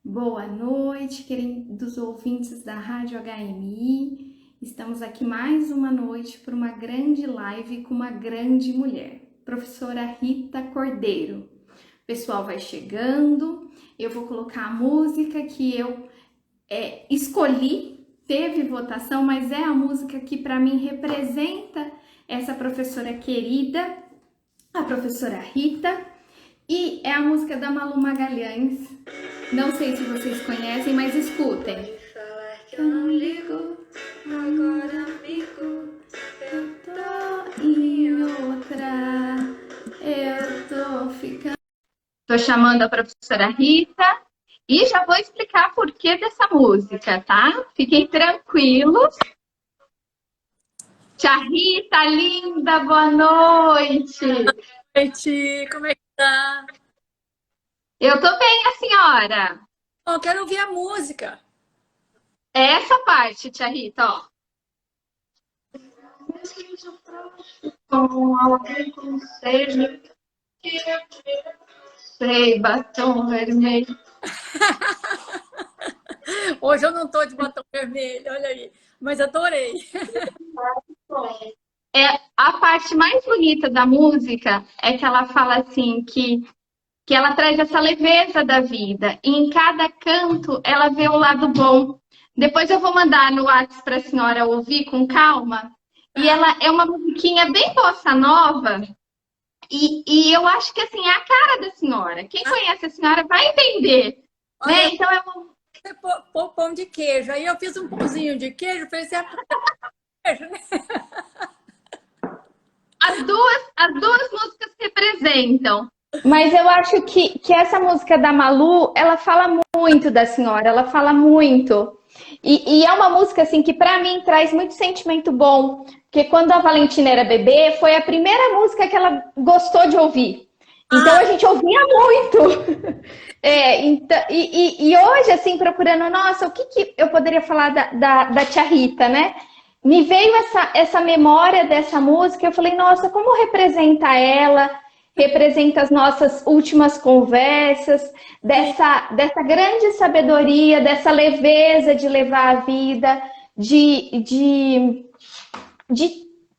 Boa noite, queridos ouvintes da Rádio HMI. Estamos aqui mais uma noite para uma grande live com uma grande mulher, professora Rita Cordeiro. O pessoal vai chegando, eu vou colocar a música que eu escolhi, teve votação, mas é a música que para mim representa essa professora querida, a professora Rita. E é a música da Malu Magalhães. Não sei se vocês conhecem, mas escutem. Falar que eu não ligo, agora amigo, eu tô em outra, eu tô ficando. Tô chamando a professora Rita e já vou explicar por que dessa música, tá? Fiquem tranquilos. Tia Rita, linda, boa noite. Noite, como é que tá? Eu tô bem, a senhora. Eu quero ouvir a música. É essa parte, tia Rita, ó. Com alguém com sede, sei, batom vermelho. Hoje eu não tô de batom vermelho, olha aí. Mas adorei. É, a parte mais bonita da música é que ela fala assim que ela traz essa leveza da vida. E em cada canto ela vê o lado bom. Depois eu vou mandar no WhatsApp para a senhora ouvir com calma. E Tá? ela é uma musiquinha bem bossa nova. E eu acho que assim, é a cara da senhora. Quem conhece a senhora vai entender. Né? Olha, Então é uma você pôr pão de queijo. Aí eu fiz um pãozinho de queijo, falei assim, queijo, né? as duas músicas representam. Mas eu acho que essa música da Malu, ela fala muito da senhora, ela fala muito. E é uma música assim que para mim traz muito sentimento bom, porque quando a Valentina era bebê, foi a primeira música que ela gostou de ouvir. Então Ah, a gente ouvia muito. Então, e hoje, assim, procurando, nossa, o que eu poderia falar da tia Rita, né? Me veio essa memória dessa música, eu falei, nossa, como representa ela, representa as nossas últimas conversas, sim. dessa grande sabedoria, dessa leveza de levar a vida, de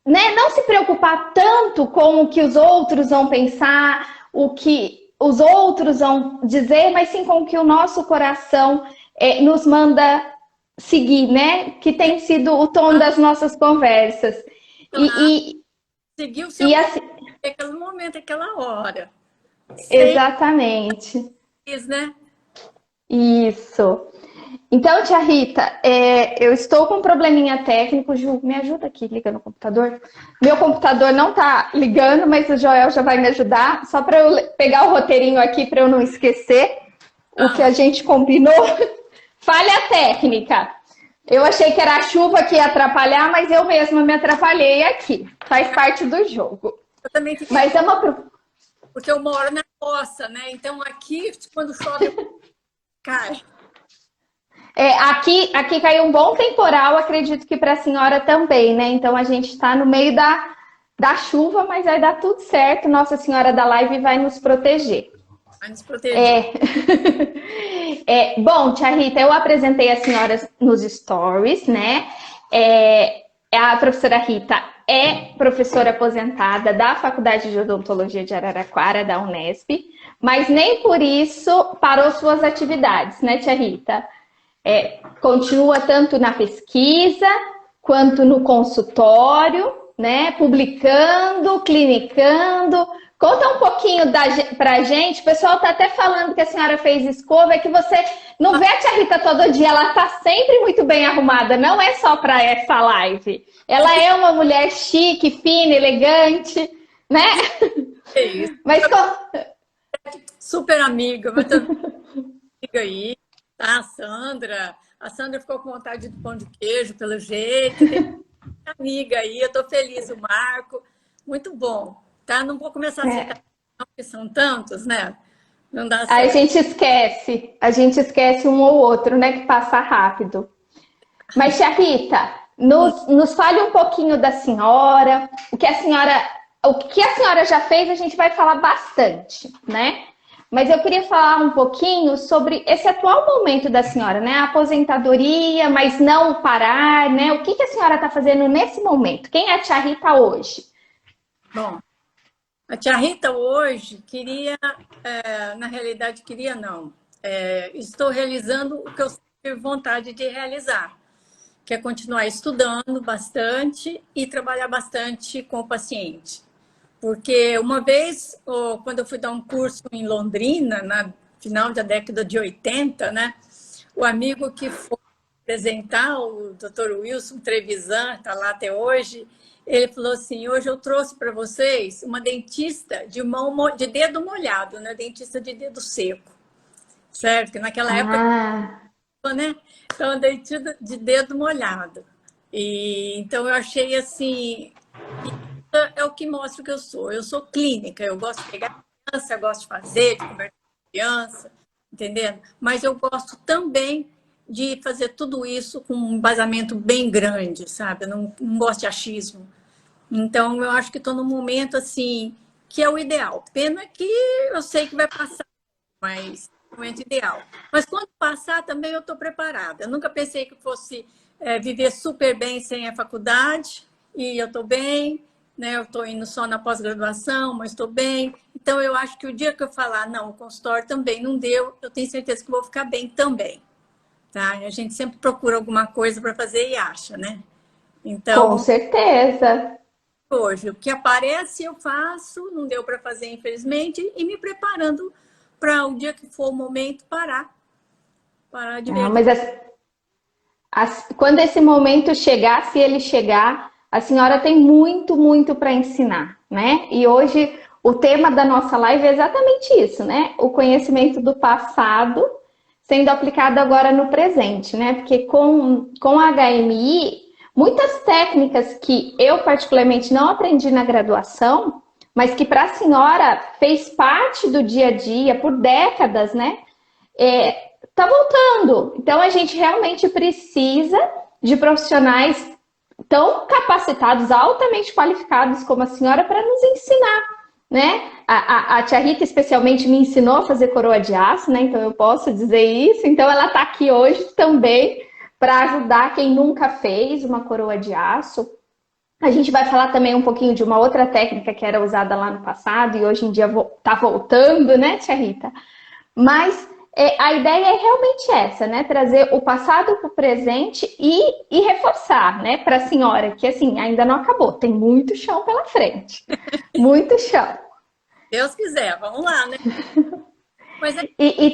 né, não se preocupar tanto com o que os outros vão pensar, o que os outros vão dizer, mas sim com o que o nosso coração nos manda seguir, né? Que tem sido o tom das nossas conversas. Claro, E, seguir o e, seu e coração assim, naquele momento, aquela hora. Sem exatamente. isso, né? Isso. Então, tia Rita, eu estou com um probleminha técnico. Ju, me ajuda aqui, liga no computador. Meu computador não está ligando, mas o Joel já vai me ajudar. Só para eu pegar o roteirinho aqui para eu não esquecer o que Ah, a gente combinou. Falha técnica. Eu achei que era a chuva que ia atrapalhar, mas eu mesma me atrapalhei aqui. Faz parte do jogo. eu também fiquei Mas com... é uma. Porque eu moro na roça, né? Então aqui, quando chove, cai. Aqui caiu um bom temporal, acredito que para a senhora também, né? Então a gente está no meio da chuva, mas vai dar tudo certo. Nossa Senhora da Live vai nos proteger. Vai nos proteger. É. Bom, tia Rita, eu apresentei as senhoras nos stories, né? A professora Rita é professora aposentada da Faculdade de Odontologia de Araraquara, da Unesp, mas nem por isso parou suas atividades, né, tia Rita? Continua tanto na pesquisa quanto no consultório, né? Publicando, clinicando. Conta um pouquinho pra gente. O pessoal tá até falando que a senhora fez escova, é que você não vê a tia Rita todo dia, ela tá sempre muito bem arrumada, não é só para essa live. Ela é uma mulher chique, fina, elegante, né? É isso. Mas Super amiga, mas também amiga aí, tá? A Sandra ficou com vontade do pão de queijo, pelo jeito. Tem amiga aí, eu tô feliz, o Marco. Muito bom, tá? Não vou começar a citar, não, porque são tantos, né? Não dá certo. a gente esquece um ou outro, né? Que passa rápido. Mas, tia Rita, nos fale um pouquinho da senhora, o que a senhora já fez, a gente vai falar bastante, né? mas eu queria falar um pouquinho sobre esse atual momento da senhora, né? A aposentadoria, mas não parar, né? O que que a senhora está fazendo nesse momento? Quem é a tia Rita hoje? Bom, a tia Rita hoje queria, na realidade queria não, estou realizando o que eu tive vontade de realizar, que é continuar estudando bastante e trabalhar bastante com o paciente. Porque uma vez, quando eu fui dar um curso em Londrina, na final da década de 80, né, o amigo que foi apresentar, o Dr. Wilson Trevisan, está lá até hoje, ele falou assim, hoje eu trouxe para vocês uma dentista de dedo molhado, né, dentista de dedo seco, certo? Que naquela época, né, então, dentista de dedo molhado. E, então, eu achei assim... É o que mostra o que eu sou. Eu sou clínica, eu gosto de pegar criança, eu gosto de fazer, de conversar com criança, entendendo? Mas eu gosto também de fazer tudo isso com um embasamento bem grande, sabe? Eu não gosto de achismo. Então, eu acho que estou num momento, assim, que é o ideal. Pena que eu sei que vai passar, mas é o momento ideal. Mas quando passar, também eu estou preparada. Eu nunca pensei que fosse viver super bem sem a faculdade, e eu estou bem, né? Eu estou indo só na pós-graduação, mas estou bem. Então, eu acho que o dia que eu falar, não, o consultório também não deu, eu tenho certeza que vou ficar bem também. Tá? A gente sempre procura alguma coisa para fazer e acha, né? Com Então, certeza. hoje, o que aparece eu faço, não deu para fazer, infelizmente, e me preparando para o dia que for o momento parar de Ah, verdade. mas quando esse momento chegar, se ele chegar, a senhora tem muito, muito para ensinar, né? E hoje o tema da nossa live é exatamente isso, né? O conhecimento do passado sendo aplicado agora no presente, né? Porque com a HMI, muitas técnicas que eu particularmente não aprendi na graduação, mas que para a senhora fez parte do dia a dia por décadas, né? Tá voltando. Então a gente realmente precisa de profissionais tão capacitados, altamente qualificados como a senhora para nos ensinar, né? A tia Rita especialmente me ensinou a fazer coroa de aço, né? Então eu posso dizer isso. Então ela está aqui hoje também para ajudar quem nunca fez uma coroa de aço. A gente vai falar também um pouquinho de uma outra técnica que era usada lá no passado e hoje em dia está voltando, né, tia Rita? Mas a ideia é realmente essa, né? Trazer o passado para o presente e reforçar, né? Para a senhora, que assim, ainda não acabou, tem muito chão pela frente. Muito chão. Deus quiser, vamos lá, né? Mas tem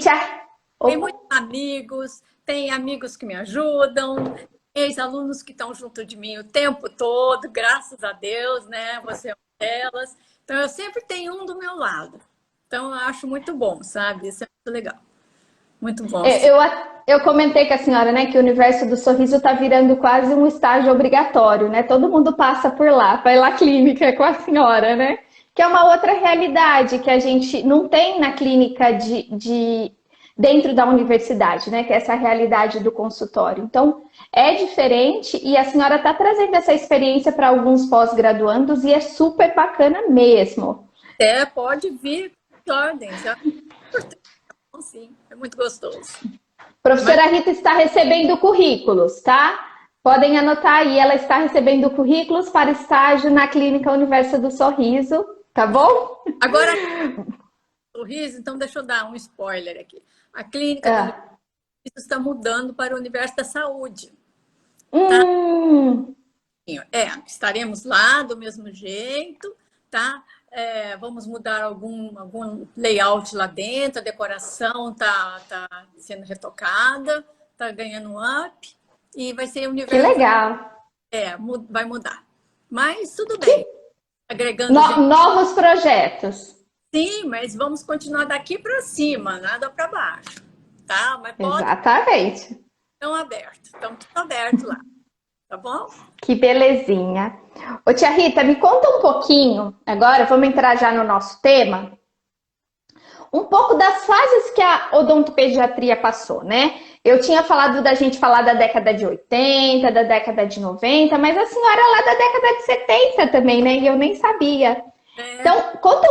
Opa. muitos amigos, tem amigos que me ajudam, ex-alunos que estão junto de mim o tempo todo, graças a Deus, né? Você é uma delas. Então, eu sempre tenho um do meu lado. Então, eu acho muito bom, sabe? Isso é muito legal. Muito bom. Eu comentei com a senhora, né, que o universo do sorriso está virando quase um estágio obrigatório, né? Todo mundo passa por lá, vai lá clínica com a senhora, né? Que é uma outra realidade que a gente não tem na clínica dentro da universidade, né? Que é essa realidade do consultório. Então, é diferente e a senhora está trazendo essa experiência para alguns pós-graduandos e é super bacana mesmo. Pode vir com ordens. Sim, é muito gostoso. Professora Rita está recebendo currículos, tá? Podem anotar aí, ela está recebendo currículos para estágio na Clínica Universo do Sorriso, tá bom? Agora, sorriso, então deixa eu dar um spoiler aqui. A Clínica do Universo está mudando para o Universo da Saúde. Tá? Estaremos lá do mesmo jeito, tá? Vamos mudar algum layout lá dentro, a decoração tá sendo retocada, tá ganhando up e vai ser o universo. Que legal. Vai mudar. Mas tudo bem. Agregando novos projetos. Sim, mas vamos continuar daqui para cima, nada para baixo, tá? Mas exatamente. Estão tudo aberto lá, tá bom? Que belezinha. Ô tia Rita, me conta um pouquinho, agora vamos entrar já no nosso tema, um pouco das fases que a odontopediatria passou, né? Eu tinha falado da gente falar da década de 80, da década de 90, mas a senhora é lá da década de 70 também, né? E eu nem sabia. Então, conta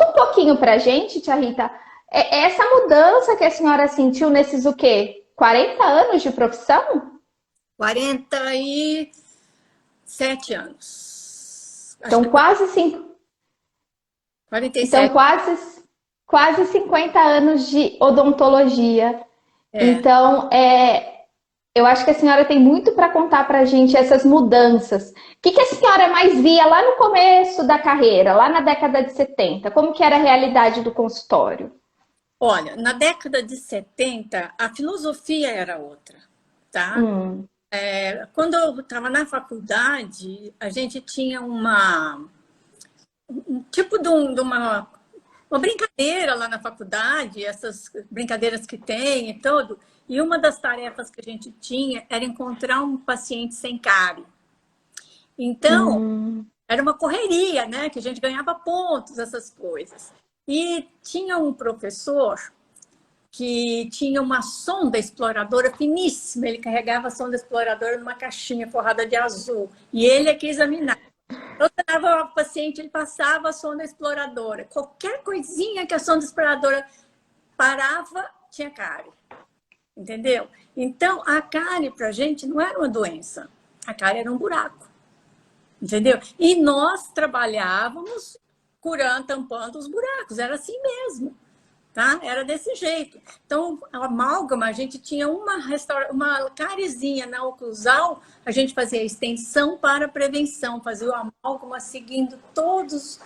um pouquinho pra gente, tia Rita, Essa mudança que a senhora sentiu nesses o quê? 40 anos de profissão? 47 anos. Acho Então, que é quase cinco, então 47. quase 50 anos de odontologia. É. Então, eu acho que a senhora tem muito para contar para a gente essas mudanças. O que a senhora mais via lá no começo da carreira, lá na década de 70? Como que era a realidade do consultório? Olha, na década de 70, a filosofia era outra, tá? Hum, Quando eu estava na faculdade, a gente tinha um tipo de uma brincadeira lá na faculdade, essas brincadeiras que tem e tudo. E uma das tarefas que a gente tinha era encontrar um paciente sem cárie. Então, hum, era uma correria, né? Que a gente ganhava pontos, essas coisas. E tinha um professor que tinha uma sonda exploradora finíssima. Ele carregava a sonda exploradora numa caixinha forrada de azul. E ele é que examinava. Eu estava o paciente, ele passava a sonda exploradora. Qualquer coisinha que a sonda exploradora parava, tinha cárie. Entendeu? Então, a cárie para a gente não era uma doença. A cárie era um buraco. Entendeu? E nós trabalhávamos curando, tampando os buracos. Era assim mesmo. Tá? Era desse jeito. Então, a amálgama, a gente tinha uma cariezinha na oclusal, a gente fazia a extensão para prevenção, fazia o amálgama seguindo todos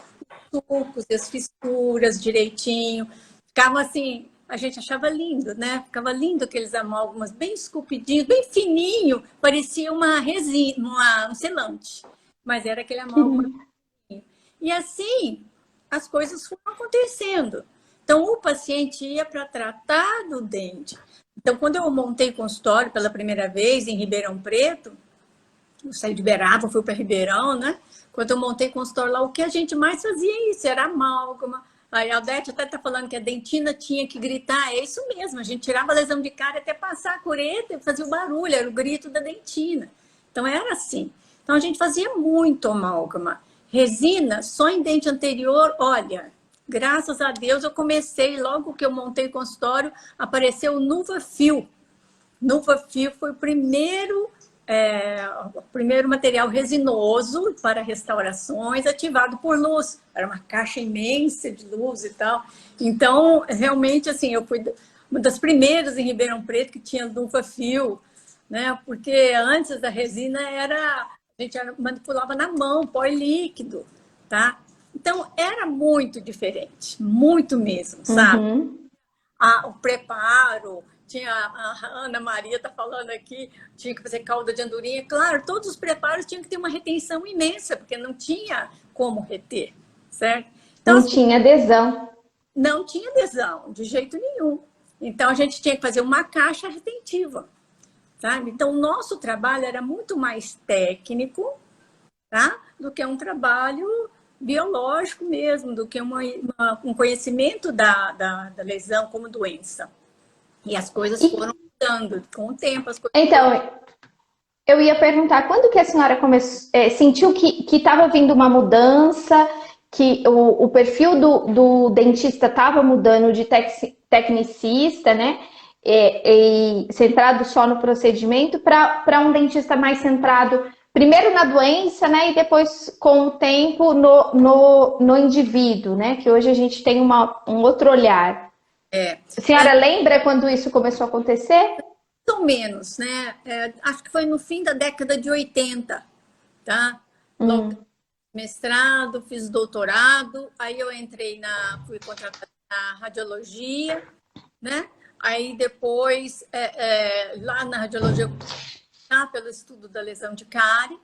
os sulcos, as fissuras direitinho. Ficava assim, a gente achava lindo, né? Ficava lindo aqueles amálgamas bem esculpidinhos, bem fininho, parecia uma resina, um selante. Mas era aquele que amálgama. E assim, as coisas foram acontecendo. Então, o paciente ia para tratar do dente. Então, quando eu montei consultório pela primeira vez em Ribeirão Preto, eu saí de Beraba, fui para Ribeirão, né? Quando eu montei consultório lá, o que a gente mais fazia isso, era amálgama. Aí a Aldete até está falando que a dentina tinha que gritar. É isso mesmo, a gente tirava a lesão de cárie até passar a cureta e fazia o barulho, era o grito da dentina. Então, era assim. Então, a gente fazia muito amálgama. Resina, só em dente anterior, olha... Graças a Deus, eu comecei, logo que eu montei o consultório, apareceu o NuvaFil. NuvaFil foi o primeiro material resinoso para restaurações ativado por luz. Era uma caixa imensa de luz e tal. Então, realmente, assim, eu fui uma das primeiras em Ribeirão Preto que tinha NuvaFil, né? Porque antes da resina a gente manipulava na mão, pó líquido, tá? Então, era muito diferente, muito mesmo, sabe? uhum. O preparo, tinha a Ana Maria está falando aqui, tinha que fazer calda de andorinha. Claro, todos os preparos tinham que ter uma retenção imensa, porque não tinha como reter, certo? Então, Não assim, tinha adesão. não tinha adesão, de jeito nenhum. Então, a gente tinha que fazer uma caixa retentiva, sabe? Então, o nosso trabalho era muito mais técnico, tá? Do que um trabalho biológico mesmo, do que um conhecimento da lesão como doença. E as coisas foram mudando com o tempo. As coisas Então, eu ia perguntar, quando que a senhora sentiu que estava vindo uma mudança, que o perfil do dentista estava mudando de tecnicista, né? E centrado só no procedimento, para um dentista mais centrado primeiro na doença, né? E depois, com o tempo, no indivíduo, né? Que hoje a gente tem um outro olhar. A senhora lembra quando isso começou a acontecer? mais ou menos, né? Acho que foi no fim da década de 80, tá? Logo mestrado, fiz doutorado, aí eu fui contratada na radiologia, né? Aí depois, lá na radiologia, pelo estudo da lesão de cárie,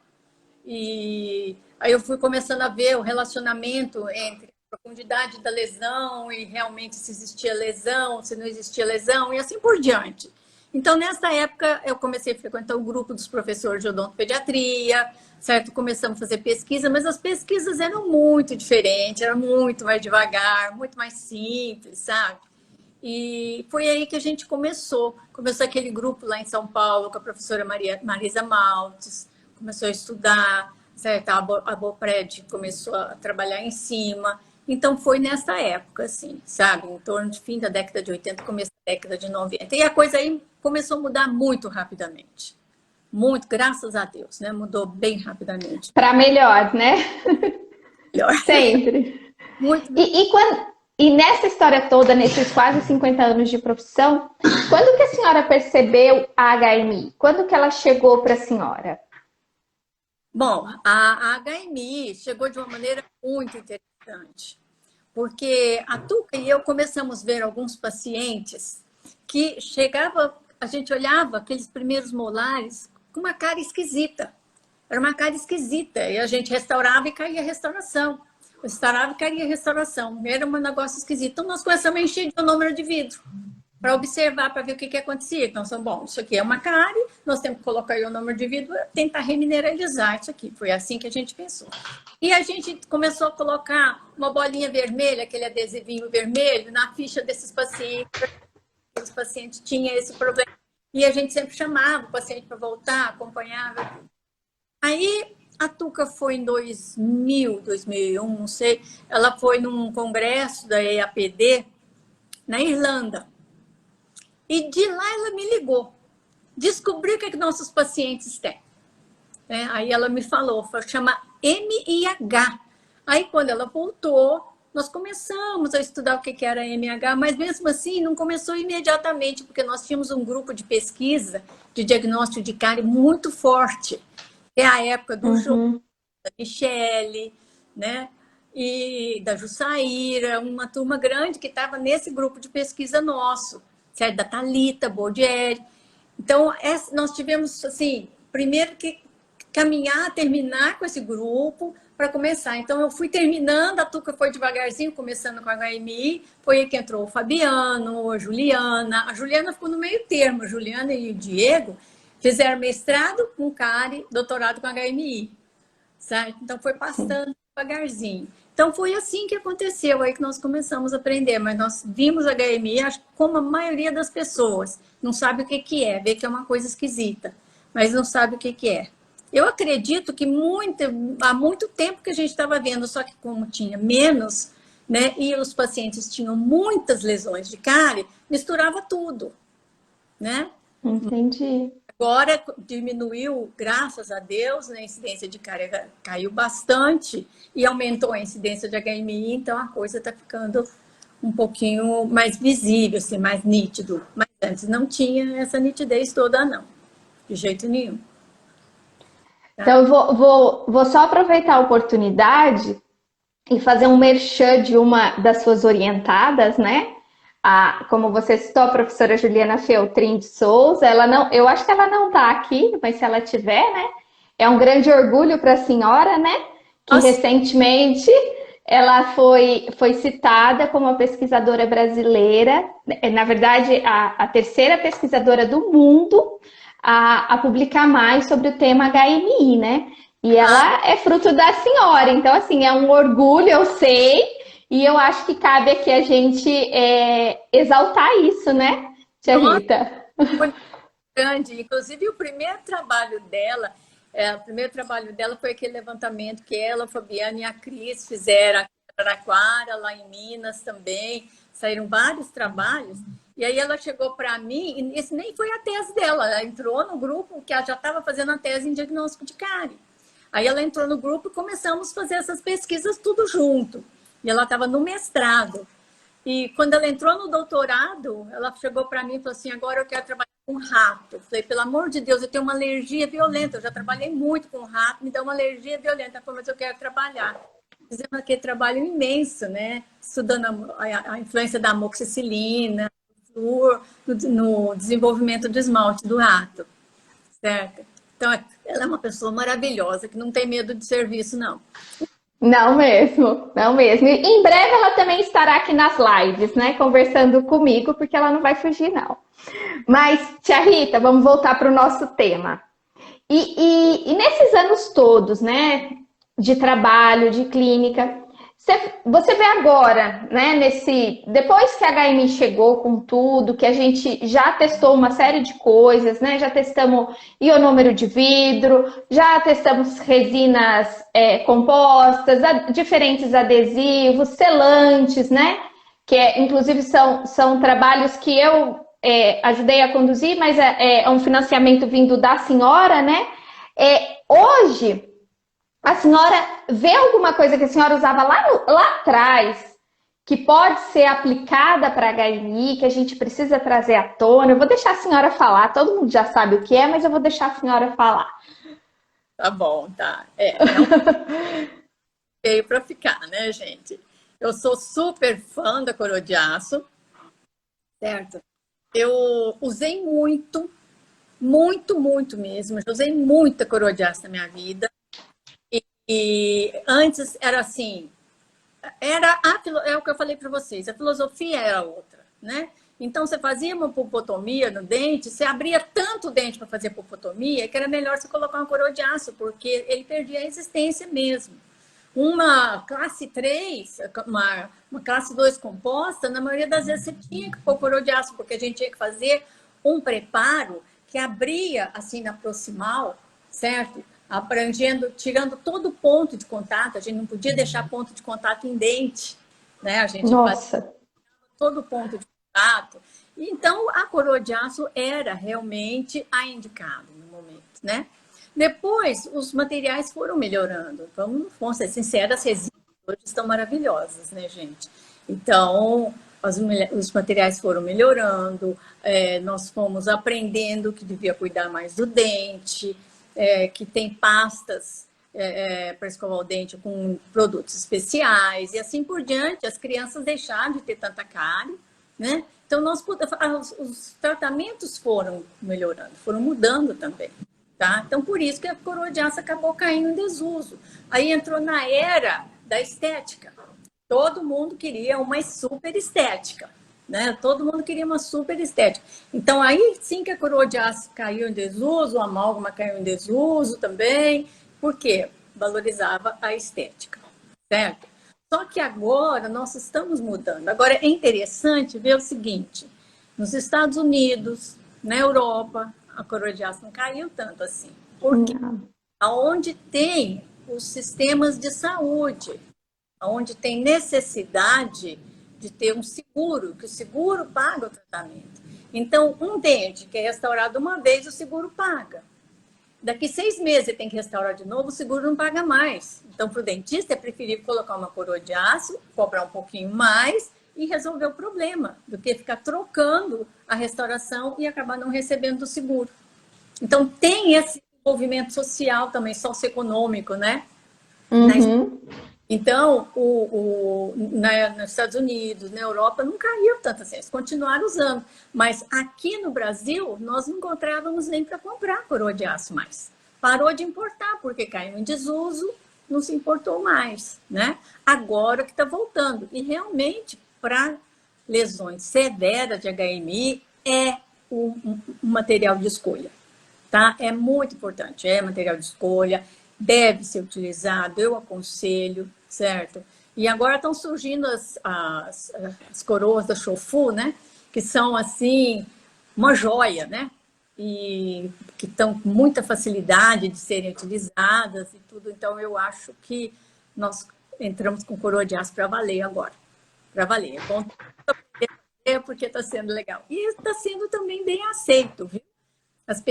e aí eu fui começando a ver o relacionamento entre a profundidade da lesão e realmente se existia lesão, se não existia lesão, e assim por diante. Então, nessa época, eu comecei a frequentar o grupo dos professores de odontopediatria, certo? Começamos a fazer pesquisa, mas as pesquisas eram muito diferentes, eram muito mais devagar, muito mais simples, sabe? E foi aí que a gente começou. Começou aquele grupo lá em São Paulo com a professora Marisa Maltes, começou a estudar, certo? A Bopred começou a trabalhar em cima. Então foi nessa época, assim, sabe? Em torno de fim da década de 80, começo da década de 90. E a coisa aí começou a mudar muito rapidamente. Muito, graças a Deus, né? Mudou bem rapidamente. Para melhor, né? Melhor. Sempre. Muito. E nessa história toda, nesses quase 50 anos de profissão, quando que a senhora percebeu a HMI? Quando que ela chegou para a senhora? Bom, a HMI chegou de uma maneira muito interessante, porque a Tuca e eu começamos a ver alguns pacientes que chegava, a gente olhava aqueles primeiros molares com uma cara esquisita. Era uma cara esquisita. E a gente restaurava e caía a restauração. Restaurava e caía a restauração. Era um negócio esquisito. Então, nós começamos a encher de um número de vidro para observar, para ver o que acontecia. Então, bom, isso aqui é uma cárie, nós temos que colocar aí o número de vidro, tentar remineralizar isso aqui. Foi assim que a gente pensou. E a gente começou a colocar uma bolinha vermelha, aquele adesivinho vermelho, na ficha desses pacientes. Os pacientes tinham esse problema. E a gente sempre chamava o paciente para voltar, acompanhava. Aí a Tuca foi em 2000, 2001, não sei. Ela foi num congresso da EAPD na Irlanda. E de lá ela me ligou. Descobriu o que nossos pacientes têm. Aí ela me falou, chama MIH. Aí quando ela voltou, nós começamos a estudar o que era MIH, mas mesmo assim não começou imediatamente, porque nós tínhamos um grupo de pesquisa de diagnóstico de cárie muito forte. É a época do João, da Michele, né? E da Jussaíra, uma turma grande que estava nesse grupo de pesquisa nosso, certo? Da Thalita, Baudieri. Então, nós tivemos, assim, primeiro que caminhar, terminar com esse grupo para começar. Então, eu fui terminando, a Tuca foi devagarzinho, começando com a HMI, foi aí que entrou o Fabiano, a Juliana. A Juliana ficou no meio termo, a Juliana e o Diego fizeram mestrado com cárie, doutorado com HMI, certo? Então, foi passando devagarzinho. Então, foi assim que aconteceu, aí que nós começamos a aprender, mas nós vimos a HMI, acho que como a maioria das pessoas, não sabe o que é, vê que é uma coisa esquisita, mas não sabe o que é. Eu acredito que há muito tempo que a gente estava vendo, só que como tinha menos, né, e os pacientes tinham muitas lesões de cárie, misturava tudo, né? Entendi. Agora diminuiu, graças a Deus, né, a incidência de cárie caiu bastante e aumentou a incidência de HMI, então a coisa está ficando um pouquinho mais visível, assim, mais nítido. Mas antes não tinha essa nitidez toda, não, de jeito nenhum. Então, eu vou só aproveitar a oportunidade e fazer um merchan de uma das suas orientadas, né? Como você citou, a professora Juliana Feltrin de Souza, eu acho que ela não está aqui, mas se ela tiver, né? É um grande orgulho para a senhora, né? Que Nossa. Recentemente ela foi citada como uma pesquisadora brasileira, na verdade, a terceira pesquisadora do mundo a publicar mais sobre o tema HMI, né? E ela é fruto da senhora, então, assim, é um orgulho, eu sei, e eu acho que cabe aqui a gente exaltar isso, né, tia Rita? Foi grande, inclusive o primeiro trabalho dela foi aquele levantamento que ela, a Fabiana e a Cris fizeram aqui em Araraquara, lá em Minas também, saíram vários trabalhos. E aí ela chegou para mim, e esse nem foi a tese dela, ela entrou no grupo que ela já estava fazendo a tese em diagnóstico de cárie. Aí ela entrou no grupo e começamos a fazer essas pesquisas tudo junto. E ela estava no mestrado. E quando ela entrou no doutorado, ela chegou para mim e falou assim, agora eu quero trabalhar com rato. Eu falei, pelo amor de Deus, eu tenho uma alergia violenta, eu já trabalhei muito com rato, me dá uma alergia violenta. Ela falou, mas eu quero trabalhar. Fizemos aquele trabalho imenso, né? Estudando a influência da amoxicilina, no desenvolvimento do esmalte do rato, certo? Então, ela é uma pessoa maravilhosa, que não tem medo de serviço, não. Não mesmo, não mesmo. E em breve ela também estará aqui nas lives, né, conversando comigo, porque ela não vai fugir, não. Mas, tia Rita, vamos voltar para o nosso tema. E nesses anos todos, né, de trabalho, de clínica, Você vê agora, né, depois que a HMI chegou com tudo, que a gente já testou uma série de coisas, né, já testamos ionômero de vidro, já testamos resinas compostas, diferentes adesivos, selantes, né, inclusive são trabalhos que eu ajudei a conduzir, mas é um financiamento vindo da senhora, né, hoje... A senhora vê alguma coisa que a senhora usava lá atrás que pode ser aplicada para HMI, que a gente precisa trazer à tona? Eu vou deixar a senhora falar, todo mundo já sabe o que é, mas eu vou deixar a senhora falar. Tá bom, tá. Veio para ficar, né, gente? Eu sou super fã da coroa de aço, certo? Eu usei muito mesmo. Eu usei muita coroa de aço na minha vida. E antes era assim, é o que eu falei para vocês, a filosofia era outra, né? Então você fazia uma pulpotomia no dente, você abria tanto o dente para fazer pulpotomia que era melhor você colocar uma coroa de aço, porque ele perdia a resistência mesmo. Uma classe 3, uma classe 2 composta, na maioria das vezes você tinha que pôr coroa de aço, porque a gente tinha que fazer um preparo que abria assim na proximal, certo? Abrangendo, tirando todo o ponto de contato, a gente não podia deixar ponto de contato em dente, né? A gente fazia todo o ponto de contato. Então, a coroa de aço era realmente a indicada no momento, né? Depois, os materiais foram melhorando. Vamos ser sinceras, as resinas hoje estão maravilhosas, né, gente? Então, os materiais foram melhorando, nós fomos aprendendo que devia cuidar mais do dente, que tem pastas para escovar o dente com produtos especiais e assim por diante. As crianças deixaram de ter tanta cárie, né? Então, os tratamentos foram melhorando, foram mudando também, tá? Então, por isso que a coroa de aço acabou caindo em desuso. Aí entrou na era da estética. Todo mundo queria uma super estética, né? Todo mundo queria uma super estética. Então, aí sim que a coroa de aço caiu em desuso, o amálgama caiu em desuso também. Por quê? Valorizava a estética, certo? Só que agora nós estamos mudando. Agora é interessante ver o seguinte: nos Estados Unidos, na Europa, a coroa de aço não caiu tanto assim. Por quê? Aonde tem os sistemas de saúde, aonde tem necessidade de ter um seguro, que o seguro paga o tratamento. Então, um dente que é restaurado uma vez, o seguro paga. Daqui 6 meses ele tem que restaurar de novo, o seguro não paga mais. Então, para o dentista é preferível colocar uma coroa de aço, cobrar um pouquinho mais e resolver o problema, do que ficar trocando a restauração e acabar não recebendo do seguro. Então, tem esse envolvimento social também, socioeconômico, né? Uhum. Então, nos Estados Unidos, na Europa, não caiu tanto assim, eles continuaram usando. Mas aqui no Brasil, nós não encontrávamos nem para comprar coroa de aço mais. Parou de importar, porque caiu em desuso, não se importou mais, né? Agora que está voltando. E realmente, para lesões severas de HMI, é um material de escolha, tá? É muito importante, é material de escolha, deve ser utilizado, eu aconselho, certo? E agora estão surgindo as coroas da Shofu, né? Que são, assim, uma joia, né? E que estão com muita facilidade de serem utilizadas e tudo. Então, eu acho que nós entramos com coroa de aço para valer agora. Para valer. É bom porque está sendo legal. E está sendo também bem aceito, viu? As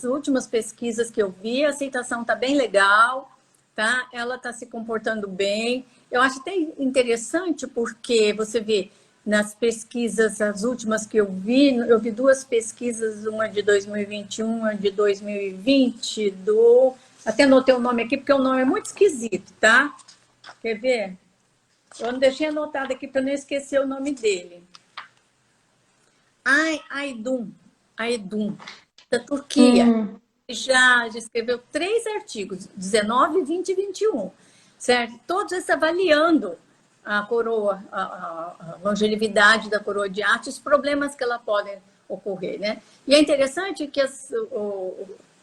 últimas pesquisas que eu vi, a aceitação está bem legal, tá? Ela está se comportando bem. Eu acho até interessante porque você vê nas pesquisas, as últimas que eu vi 2 pesquisas, uma de 2021, uma de 2020, até anotei o nome aqui porque o nome é muito esquisito, tá? Quer ver? Eu não deixei anotado aqui para não esquecer o nome dele. Aydun, da Turquia. Já escreveu 3 artigos, 19, 20 e 21, certo? Todos esses avaliando a coroa, a longevidade da coroa de aço, os problemas que ela podem ocorrer, né? E é interessante que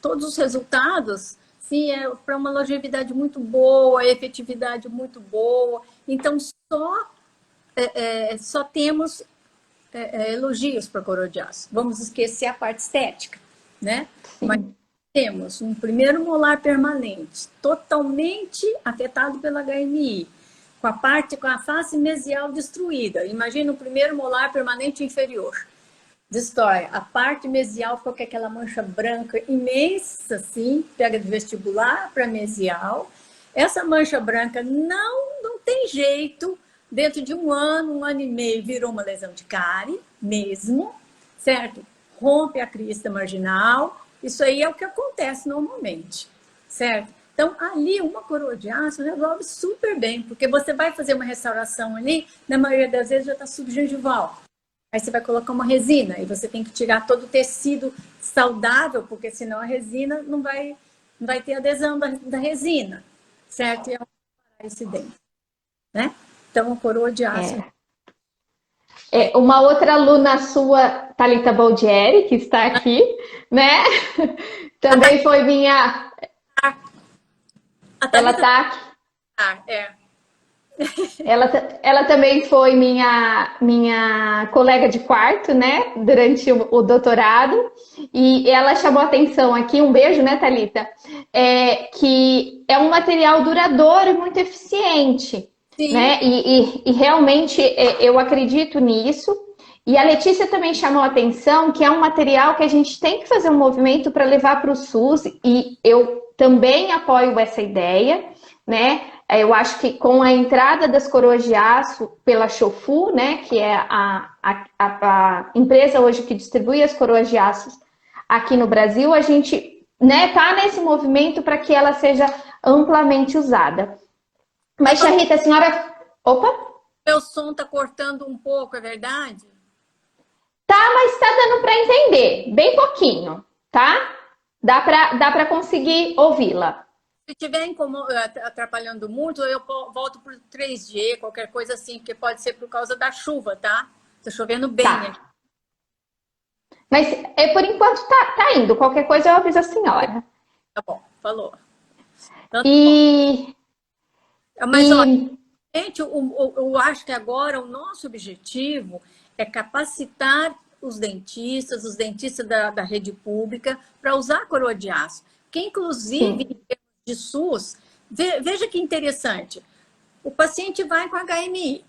todos os resultados sim, é para uma longevidade muito boa, efetividade muito boa. Então, só temos elogios para a coroa de aço. Vamos esquecer a parte estética, né? Mas Sim. temos um primeiro molar permanente, totalmente afetado pela HMI, com a face mesial destruída. Imagina o primeiro molar permanente inferior. Destrói. A parte mesial ficou com aquela mancha branca imensa, assim, pega de vestibular para mesial. Essa mancha branca não tem jeito. Dentro de um ano e meio, virou uma lesão de cárie mesmo, certo? Rompe a crista marginal. Isso aí é o que acontece normalmente, certo? Então, ali, uma coroa de aço resolve super bem, porque você vai fazer uma restauração ali, na maioria das vezes já está subgengival. Aí você vai colocar uma resina e você tem que tirar todo o tecido saudável, porque senão a resina não vai ter adesão da resina, certo? E é esse dente, né? Então, a coroa de aço. Uma outra aluna sua, Thalita Boldieri, que está aqui, né? Também foi minha. Ela está aqui. Ela também foi minha colega de quarto, né, durante o doutorado, e ela chamou atenção aqui, um beijo, né, Thalita, que é um material duradouro e muito eficiente, Sim. Né, e realmente eu acredito nisso, e a Letícia também chamou atenção que é um material que a gente tem que fazer um movimento para levar para o SUS, e eu também apoio essa ideia, né? Eu acho que com a entrada das coroas de aço pela Shofu, né, que é a empresa hoje que distribui as coroas de aço aqui no Brasil, a gente, né, tá nesse movimento para que ela seja amplamente usada. Mas, Tia Rita, a senhora... Opa! Meu som tá cortando um pouco, é verdade? Tá, mas tá dando para entender, bem pouquinho, tá? Dá para conseguir ouvi-la. Se estiver atrapalhando muito, eu volto para o 3G, qualquer coisa assim, porque pode ser por causa da chuva, tá? Tá chovendo bem aqui. Mas por enquanto tá indo. Qualquer coisa eu aviso a senhora. Tá bom, falou. Então, mas, olha, gente, eu acho que agora o nosso objetivo é capacitar os dentistas da rede pública para usar a coroa de aço. Que, inclusive, em termos de SUS, veja que interessante. O paciente vai com HMI,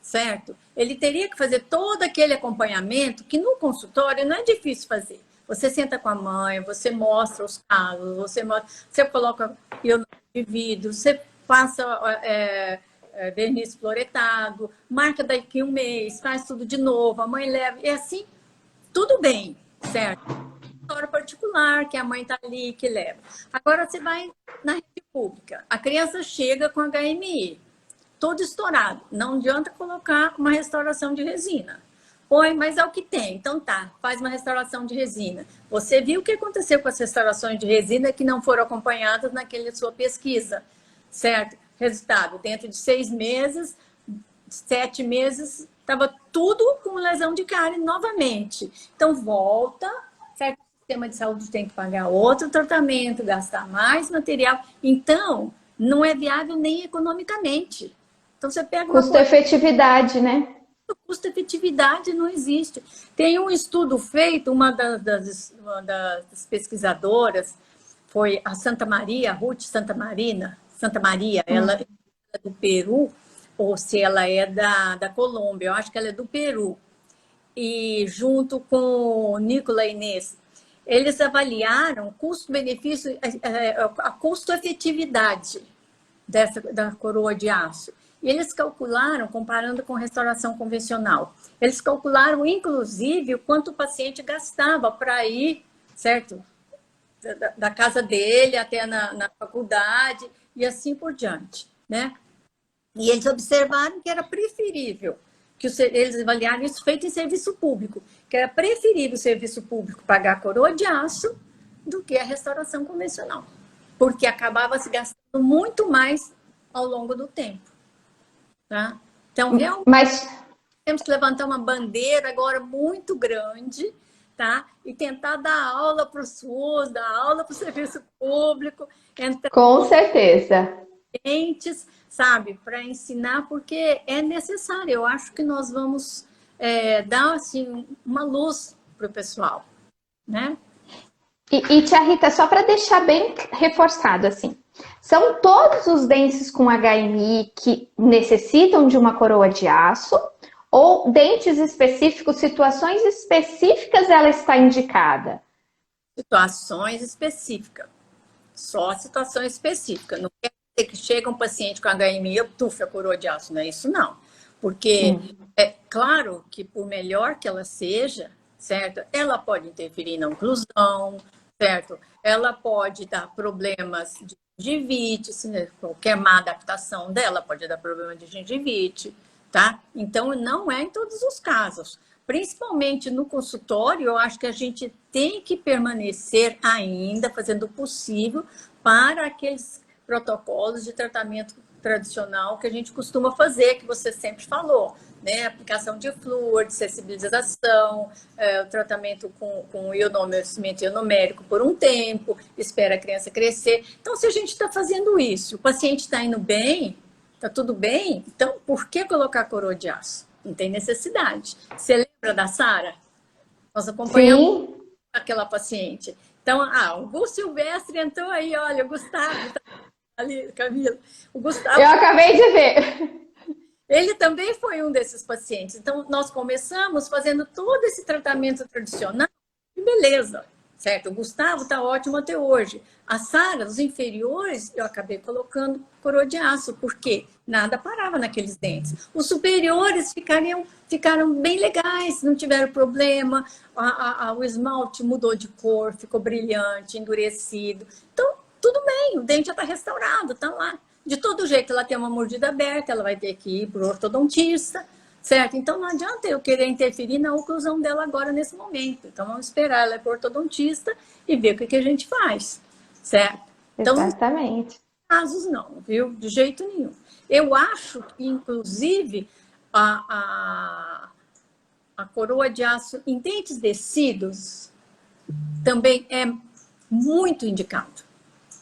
certo? Ele teria que fazer todo aquele acompanhamento que no consultório não é difícil fazer. Você senta com a mãe, você mostra os casos, você coloca pílula de vidro, você passa verniz fluoretado, marca daqui um mês, faz tudo de novo, a mãe leva, e assim, tudo bem, certo? História particular, que a mãe está ali, que leva. Agora você vai na rede pública, a criança chega com HMI, todo estourado, não adianta colocar uma restauração de resina. Oi, mas é o que tem. Então tá, faz uma restauração de resina. Você viu o que aconteceu com as restaurações de resina que não foram acompanhadas naquela sua pesquisa, certo? Resultado, dentro de 6 meses, 7 meses, estava tudo com lesão de cárie novamente. Então volta, certo? O sistema de saúde tem que pagar outro tratamento, gastar mais material. Então, não é viável nem economicamente. Então você pega uma custo-efetividade, né? Custo-efetividade não existe. Tem um estudo feito, uma das pesquisadoras foi a Santa Maria, Ruth Santa Maria, ela é do Peru, ou se ela é da Colômbia, eu acho que ela é do Peru. E junto com o Nicola Inês, eles avaliaram custo-benefício, a custo-efetividade da coroa de aço. E eles calcularam, comparando com restauração convencional, eles calcularam, inclusive, o quanto o paciente gastava para ir, certo? Da casa dele até na faculdade e assim por diante, né? E eles observaram que era preferível, eles avaliaram isso feito em serviço público, que era preferível o serviço público pagar a coroa de aço do que a restauração convencional, porque acabava se gastando muito mais ao longo do tempo. Tá? Então, realmente, temos que levantar uma bandeira agora muito grande tá? E tentar dar aula para o SUS, dar aula para o serviço público, entrar Com certeza. clientes, sabe? Para ensinar, porque é necessário. Eu acho que nós vamos dar, assim, uma luz para o pessoal, né? E tia Rita, só para deixar bem reforçado assim, são todos os dentes com HMI que necessitam de uma coroa de aço ou dentes específicos, situações específicas ela está indicada? Situações específicas. Só situação específica. Não quer dizer que chega um paciente com HMI, eu tufo a coroa de aço, não é isso não. Porque é claro que por melhor que ela seja, certo? Ela pode interferir na oclusão, certo? Ela pode dar problemas de gengivite, qualquer má adaptação dela pode dar problema de gengivite, tá? Então, não é em todos os casos. Principalmente no consultório, eu acho que a gente tem que permanecer ainda fazendo o possível para aqueles protocolos de tratamento tradicional que a gente costuma fazer, que você sempre falou, né? Aplicação de flúor, de sensibilização, o tratamento com ionomecimento ionumérico por um tempo, espera a criança crescer. Então, se a gente está fazendo isso, o paciente está indo bem, está tudo bem, então por que colocar coroa de aço? Não tem necessidade. Você lembra da Sara? Nós acompanhamos aquela paciente. Então, o Gu Silvestre entrou aí, olha, o Gustavo, tá ali, Camila. O Gustavo. Eu acabei de ver. Ele também foi um desses pacientes. Então, nós começamos fazendo todo esse tratamento tradicional e beleza, certo? O Gustavo está ótimo até hoje. A Sara, os inferiores, eu acabei colocando coroa de aço, porque nada parava naqueles dentes. Os superiores ficaram bem legais, não tiveram problema. O esmalte mudou de cor, ficou brilhante, endurecido. Então, tudo bem, o dente já está restaurado, está lá. De todo jeito, ela tem uma mordida aberta, ela vai ter que ir para o ortodontista, certo? Então, não adianta eu querer interferir na oclusão dela agora, nesse momento. Então, vamos esperar ela ir para o ortodontista e ver o que a gente faz, certo? Então, exatamente. Casos não, viu? De jeito nenhum. Eu acho que, inclusive, a coroa de aço em dentes descidos também é muito indicado,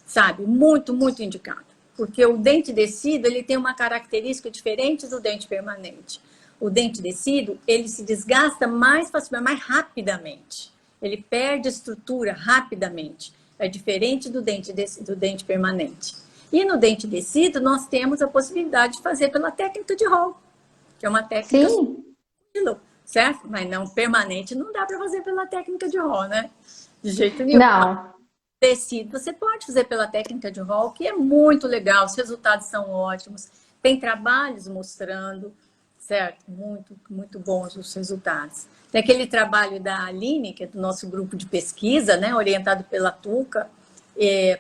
sabe? Muito, muito indicado. Porque o dente descido, ele tem uma característica diferente do dente permanente. O dente descido, ele se desgasta mais facilmente, mais rapidamente. Ele perde estrutura rapidamente. É diferente do dente permanente. E no dente descido, nós temos a possibilidade de fazer pela técnica de Hall, que é uma técnica certo? Mas não permanente, não dá para fazer pela técnica de Hall, né? De jeito nenhum. Não. Tecido, você pode fazer pela técnica de Hall, que é muito legal, os resultados são ótimos. Tem trabalhos mostrando, certo? Muito, muito bons os resultados. Tem aquele trabalho da Aline, que é do nosso grupo de pesquisa, né? Orientado pela Tuca,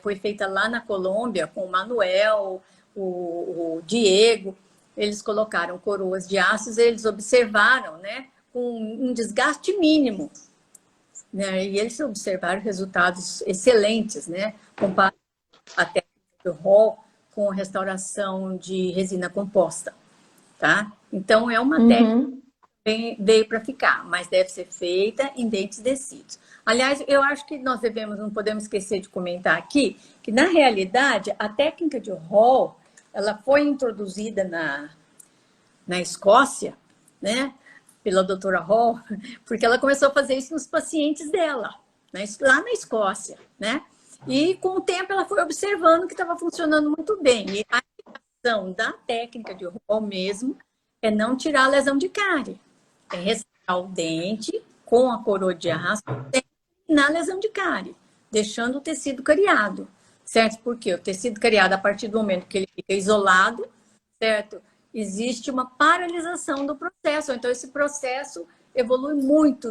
foi feita lá na Colômbia, com o Manuel, o Diego. Eles colocaram coroas de aços, eles observaram, né? Com um desgaste mínimo. Né? E eles observaram resultados excelentes, né? Comparado a técnica do Hall com a restauração de resina composta, tá? Então, é uma técnica que veio para ficar, mas deve ser feita em dentes descidos. Aliás, eu acho que nós não podemos esquecer de comentar aqui, que na realidade, a técnica de Hall, ela foi introduzida na Escócia, né? Pela doutora Hall, porque ela começou a fazer isso nos pacientes dela, né? Lá na Escócia, né? E com o tempo ela foi observando que estava funcionando muito bem. E a indicação da técnica de Hall mesmo é não tirar a lesão de cárie, é restaurar o dente com a coroa de aço na lesão de cárie, deixando o tecido cariado, certo? Porque o tecido cariado, a partir do momento que ele fica isolado, certo? Existe uma paralisação do processo, então esse processo evolui muito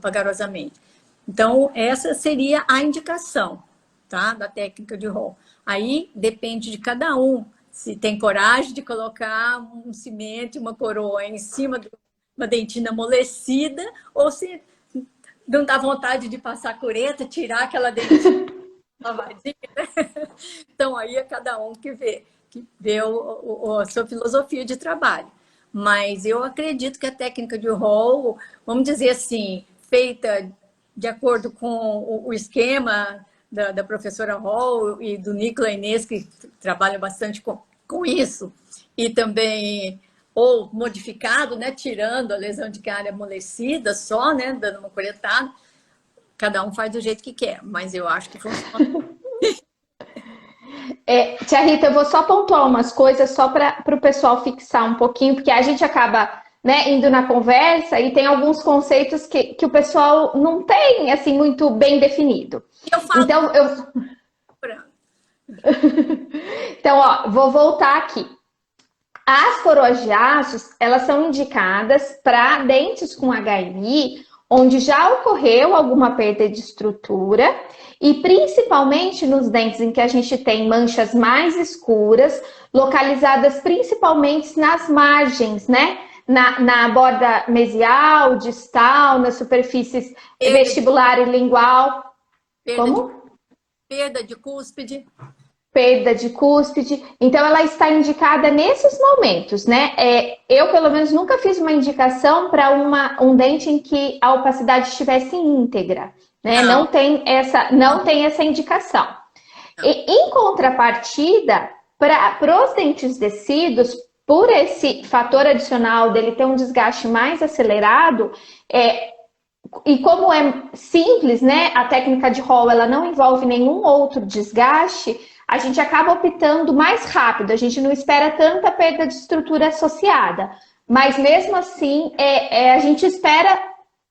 vagarosamente. Então, essa seria a indicação, tá? Da técnica de Hall. Aí depende de cada um, se tem coragem de colocar um cimento e uma coroa em cima de uma dentina amolecida, ou se não dá vontade de passar cureta, tirar aquela dentina lavadinha, né? Então, aí é cada um que vê a sua filosofia de trabalho. Mas eu acredito que a técnica de Hall, vamos dizer assim, feita de acordo com o esquema da professora Hall e do Nicola Inês, que trabalha bastante com isso, e também, ou modificado, né, tirando a lesão de cárie amolecida só, né, dando uma coletada. Cada um faz do jeito que quer, mas eu acho que funciona. Tia Rita, eu vou só pontuar umas coisas só para o pessoal fixar um pouquinho, porque a gente acaba, né, indo na conversa e tem alguns conceitos que o pessoal não tem assim muito bem definido. Eu falo. Então, ó, vou voltar aqui. As coroas de aços, elas são indicadas para dentes com HMI, onde já ocorreu alguma perda de estrutura, e principalmente nos dentes em que a gente tem manchas mais escuras, localizadas principalmente nas margens, né? Na borda mesial, distal, nas superfícies vestibular e lingual. Como? Perda de cúspide. Perda de cúspide. Então, ela está indicada nesses momentos, né? Eu, pelo menos, nunca fiz uma indicação para um dente em que a opacidade estivesse íntegra, né? Não tem essa indicação. E, em contrapartida, para os dentes descidos, por esse fator adicional dele ter um desgaste mais acelerado, e como é simples, né? A técnica de Hall, ela não envolve nenhum outro desgaste, a gente acaba optando mais rápido, a gente não espera tanta perda de estrutura associada. Mas mesmo assim, a gente espera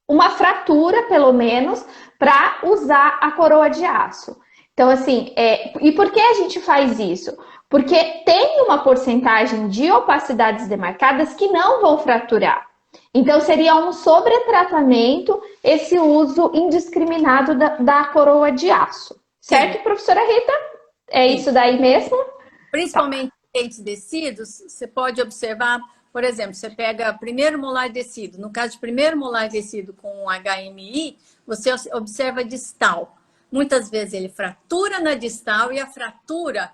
uma fratura, pelo menos, para usar a coroa de aço. Então, assim, e por que a gente faz isso? Porque tem uma porcentagem de opacidades demarcadas que não vão fraturar. Então, seria um sobretratamento esse uso indiscriminado da coroa de aço. Certo, sim, professora Rita? É isso daí mesmo? Principalmente dentes descidos, você pode observar, por exemplo, você pega primeiro molar descido. No caso de primeiro molar descido com HMI, você observa distal. Muitas vezes ele fratura na distal e a fratura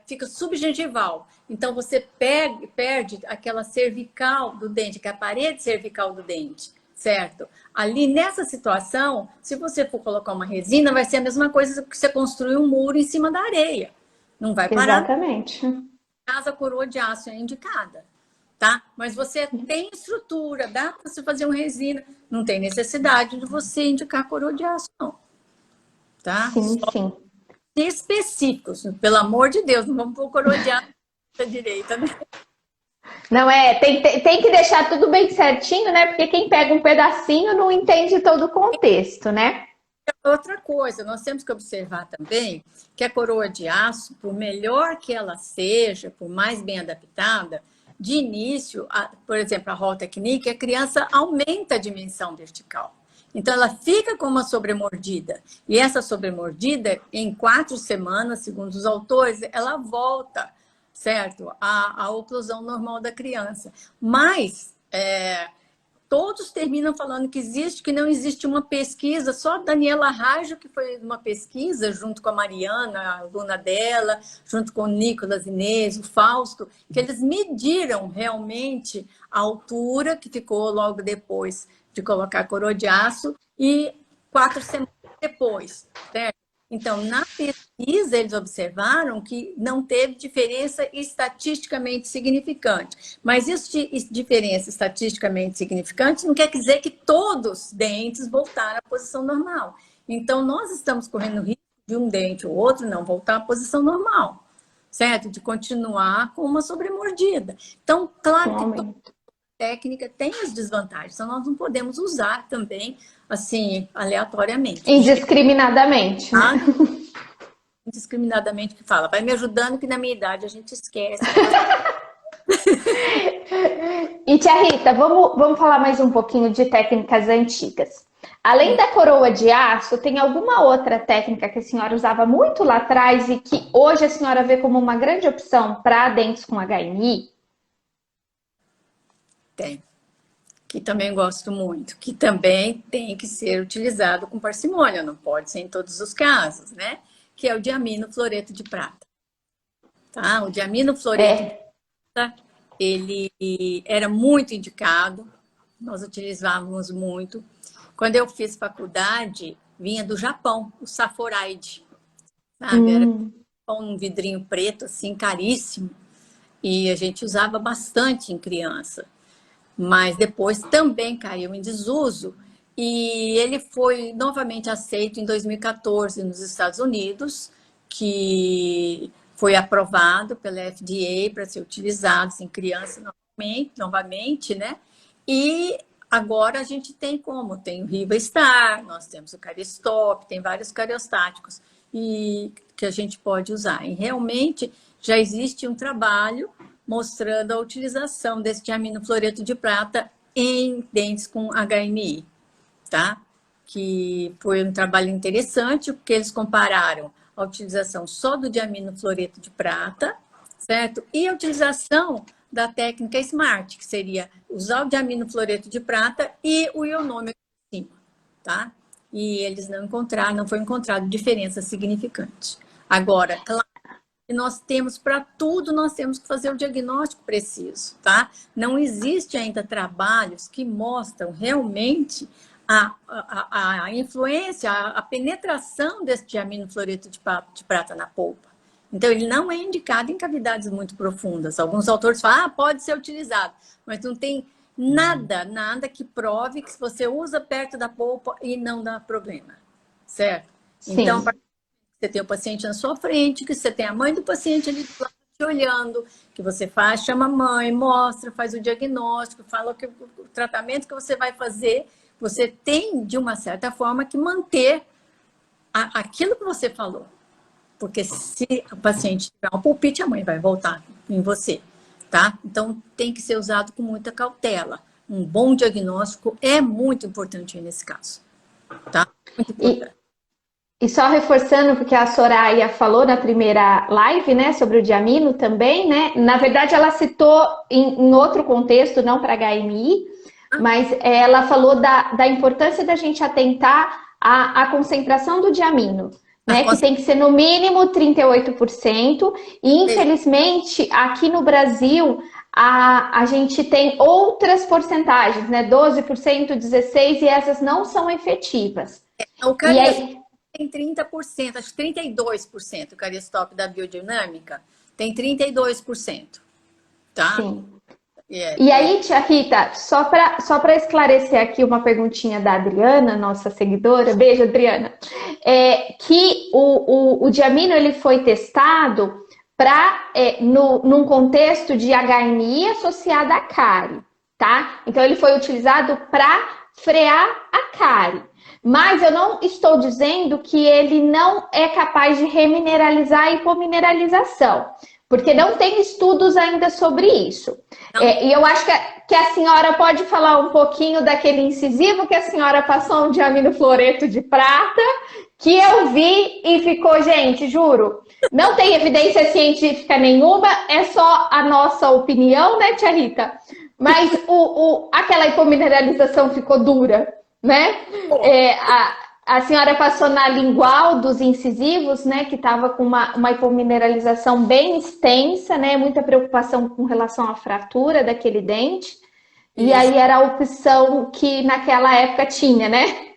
fica subgengival. Então, você perde aquela cervical do dente, que é a parede cervical do dente, certo? Ali, nessa situação, se você for colocar uma resina, vai ser a mesma coisa que você construir um muro em cima da areia. Não vai parar. Exatamente. Caso a coroa de aço é indicada, tá? Mas você tem estrutura, dá para você fazer uma resina. Não tem necessidade de você indicar a coroa de aço, não. Tá? Sim, sim. Específicos, pelo amor de Deus, não vamos pôr coroa de aço da direita, né? Não tem que deixar tudo bem certinho, né? Porque quem pega um pedacinho não entende todo o contexto, né? Outra coisa, nós temos que observar também que a coroa de aço, por melhor que ela seja, por mais bem adaptada, de início, por exemplo, a Hall Technique, a criança aumenta a dimensão vertical. Então, ela fica com uma sobremordida. E essa sobremordida, em 4 semanas, segundo os autores, ela volta, certo? A oclusão normal da criança. Mas todos terminam falando que não existe uma pesquisa, só a Daniela Raggio, que foi uma pesquisa, junto com a Mariana, a aluna dela, junto com o Nicolas Inês, o Fausto, que eles mediram realmente a altura que ficou logo depois de colocar a coroa de aço e 4 semanas depois, certo? Então, na pesquisa, eles observaram que não teve diferença estatisticamente significante. Mas isso de diferença estatisticamente significante não quer dizer que todos os dentes voltaram à posição normal. Então, nós estamos correndo risco de um dente ou outro não voltar à posição normal, certo? De continuar com uma sobremordida. Então, claro que toda técnica tem as desvantagens, então nós não podemos usar também, assim, aleatoriamente. Indiscriminadamente. Indiscriminadamente que fala. Vai me ajudando que na minha idade a gente esquece. E tia Rita, vamos falar mais um pouquinho de técnicas antigas. Além da coroa de aço, tem alguma outra técnica que a senhora usava muito lá atrás e que hoje a senhora vê como uma grande opção para dentes com HMI? Tem. Que também gosto muito. Que também tem que ser utilizado com parcimônia. Não pode ser em todos os casos, né? Que é o diamino fluoreto de prata. Tá? O diamino fluoreto de prata, ele era muito indicado, nós utilizávamos muito. Quando eu fiz faculdade, vinha do Japão, o Saforide, sabe? Era um vidrinho preto, assim, caríssimo. E a gente usava bastante em criança. Mas depois também caiu em desuso. E ele foi novamente aceito em 2014 nos Estados Unidos, que foi aprovado pela FDA para ser utilizado em criança novamente, né? E agora a gente tem como? Tem o Rivastar, nós temos o Cariostop, tem vários cariostáticos e que a gente pode usar. E realmente já existe um trabalho mostrando a utilização desse diaminofluoreto de prata em dentes com HMI, tá? Que foi um trabalho interessante, porque eles compararam a utilização só do diaminofluoreto de prata, certo? E a utilização da técnica SMART, que seria usar o diaminofluoreto de prata e o ionômetro em cima, tá? E eles não foi encontrado diferença significante. Agora, claro, nós temos para tudo, nós temos que fazer o diagnóstico preciso, tá? Não existe ainda trabalhos que mostram realmente a influência, a penetração desse diaminofluoreto de prata na polpa. Então, ele não é indicado em cavidades muito profundas. Alguns autores falam, pode ser utilizado, mas não tem nada que prove que você usa perto da polpa e não dá problema, certo? Sim. Então, você tem o paciente na sua frente, que você tem a mãe do paciente ali do lado te olhando, que você chama a mãe, mostra, faz o diagnóstico, fala o tratamento que você vai fazer. Você tem, de uma certa forma, que manter aquilo que você falou. Porque se o paciente tiver um pulpite, a mãe vai voltar em você, tá? Então, tem que ser usado com muita cautela. Um bom diagnóstico é muito importante nesse caso, tá? Muito importante. E só reforçando, porque a Soraya falou na primeira live, né, sobre o diamino também, né? Na verdade, ela citou em outro contexto, não para HMI, mas ela falou da importância da gente atentar à concentração do diamino, né? Que tem que ser no mínimo 38%. E, infelizmente, aqui no Brasil, a gente tem outras porcentagens, né? 12%, 16%, e essas não são efetivas. O Cariostop tem 30%, acho que 32%, o Cariostop da biodinâmica tem 32%, tá? Sim. E aí, tia Rita, só para esclarecer aqui uma perguntinha da Adriana, nossa seguidora, beijo, Adriana, que o diamino ele foi testado num contexto de HMI associada à cárie, tá? Então, ele foi utilizado para frear a cárie. Mas eu não estou dizendo que ele não é capaz de remineralizar a hipomineralização, porque não tem estudos ainda sobre isso. E eu acho que a senhora pode falar um pouquinho daquele incisivo que a senhora passou um diaminofluoreto de prata, que eu vi e ficou, gente, juro, não tem evidência científica nenhuma, é só a nossa opinião, né, tia Rita? Mas aquela hipomineralização ficou dura, né? A senhora passou na lingual dos incisivos, né? Que estava com uma hipomineralização bem extensa, né? Muita preocupação com relação à fratura daquele dente. E aí era a opção que naquela época tinha, né?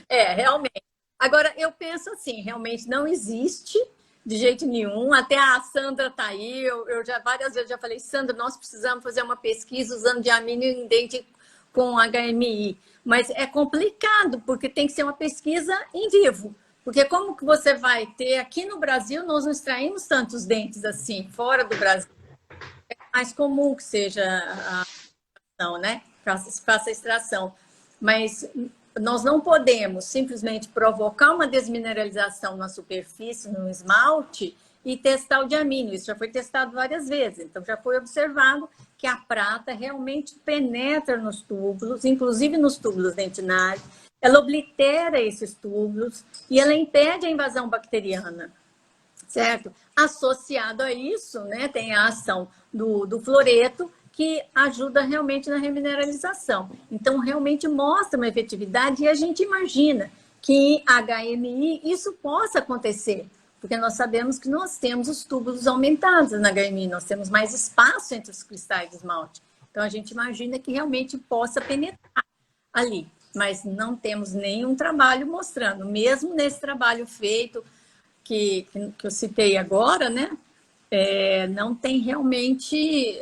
Realmente. Agora, eu penso assim, realmente não existe de jeito nenhum. Até a Sandra tá aí, eu já várias vezes já falei, Sandra, nós precisamos fazer uma pesquisa usando diamino em dente com HMI, mas é complicado, porque tem que ser uma pesquisa em vivo, porque como que você vai ter, aqui no Brasil, nós não extraímos tantos dentes assim, fora do Brasil, é mais comum que seja a extração, né? Faça a extração, mas nós não podemos simplesmente provocar uma desmineralização na superfície, no esmalte, e testar o diamino. Isso já foi testado várias vezes. Então, já foi observado que a prata realmente penetra nos túbulos, inclusive nos túbulos dentinários. Ela oblitera esses túbulos e ela impede a invasão bacteriana, certo? Associado a isso, né, tem a ação do fluoreto, que ajuda realmente na remineralização. Então, realmente mostra uma efetividade e a gente imagina que em HMI isso possa acontecer, porque nós sabemos que nós temos os túbulos aumentados na HMI, nós temos mais espaço entre os cristais de esmalte. Então, a gente imagina que realmente possa penetrar ali. Mas não temos nenhum trabalho mostrando. Mesmo nesse trabalho feito, que eu citei agora, né? Não tem realmente...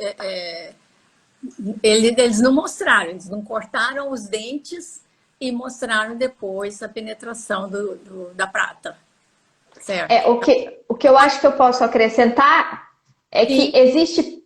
eles não mostraram, eles não cortaram os dentes e mostraram depois a penetração da prata. Certo? O que eu acho que eu posso acrescentar é que Sim. existe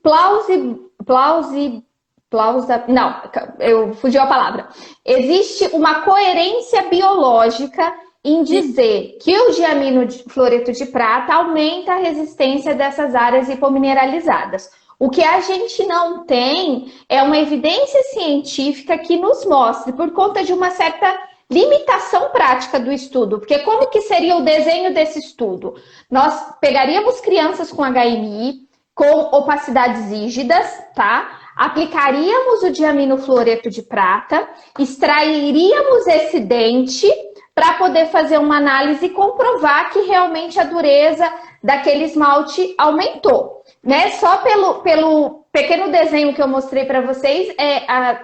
não, eu fugiu a palavra. Existe uma coerência biológica em dizer que o diaminofluoreto de prata aumenta a resistência dessas áreas hipomineralizadas. O que a gente não tem é uma evidência científica que nos mostre, por conta de uma certa limitação prática do estudo, porque como que seria o desenho desse estudo? Nós pegaríamos crianças com HMI, com opacidades rígidas, tá? Aplicaríamos o diaminofluoreto de prata, extrairíamos esse dente para poder fazer uma análise e comprovar que realmente a dureza daquele esmalte aumentou. Né? Só pelo pequeno desenho que eu mostrei para vocês,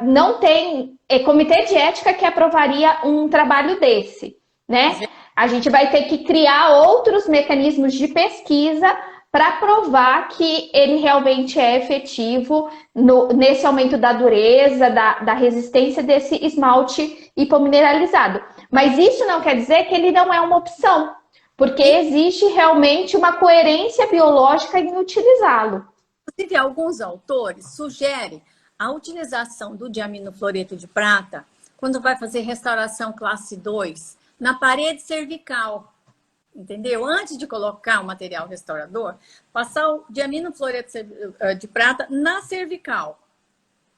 não tem comitê de ética que aprovaria um trabalho desse. Né? A gente vai ter que criar outros mecanismos de pesquisa para provar que ele realmente é efetivo nesse aumento da dureza, da resistência desse esmalte hipomineralizado. Mas isso não quer dizer que ele não é uma opção, porque existe realmente uma coerência biológica em utilizá-lo. Inclusive, alguns autores sugerem a utilização do diaminofluoreto de prata quando vai fazer restauração classe 2 na parede cervical. Entendeu? Antes de colocar o material restaurador, passar o diaminofluoreto de prata na cervical.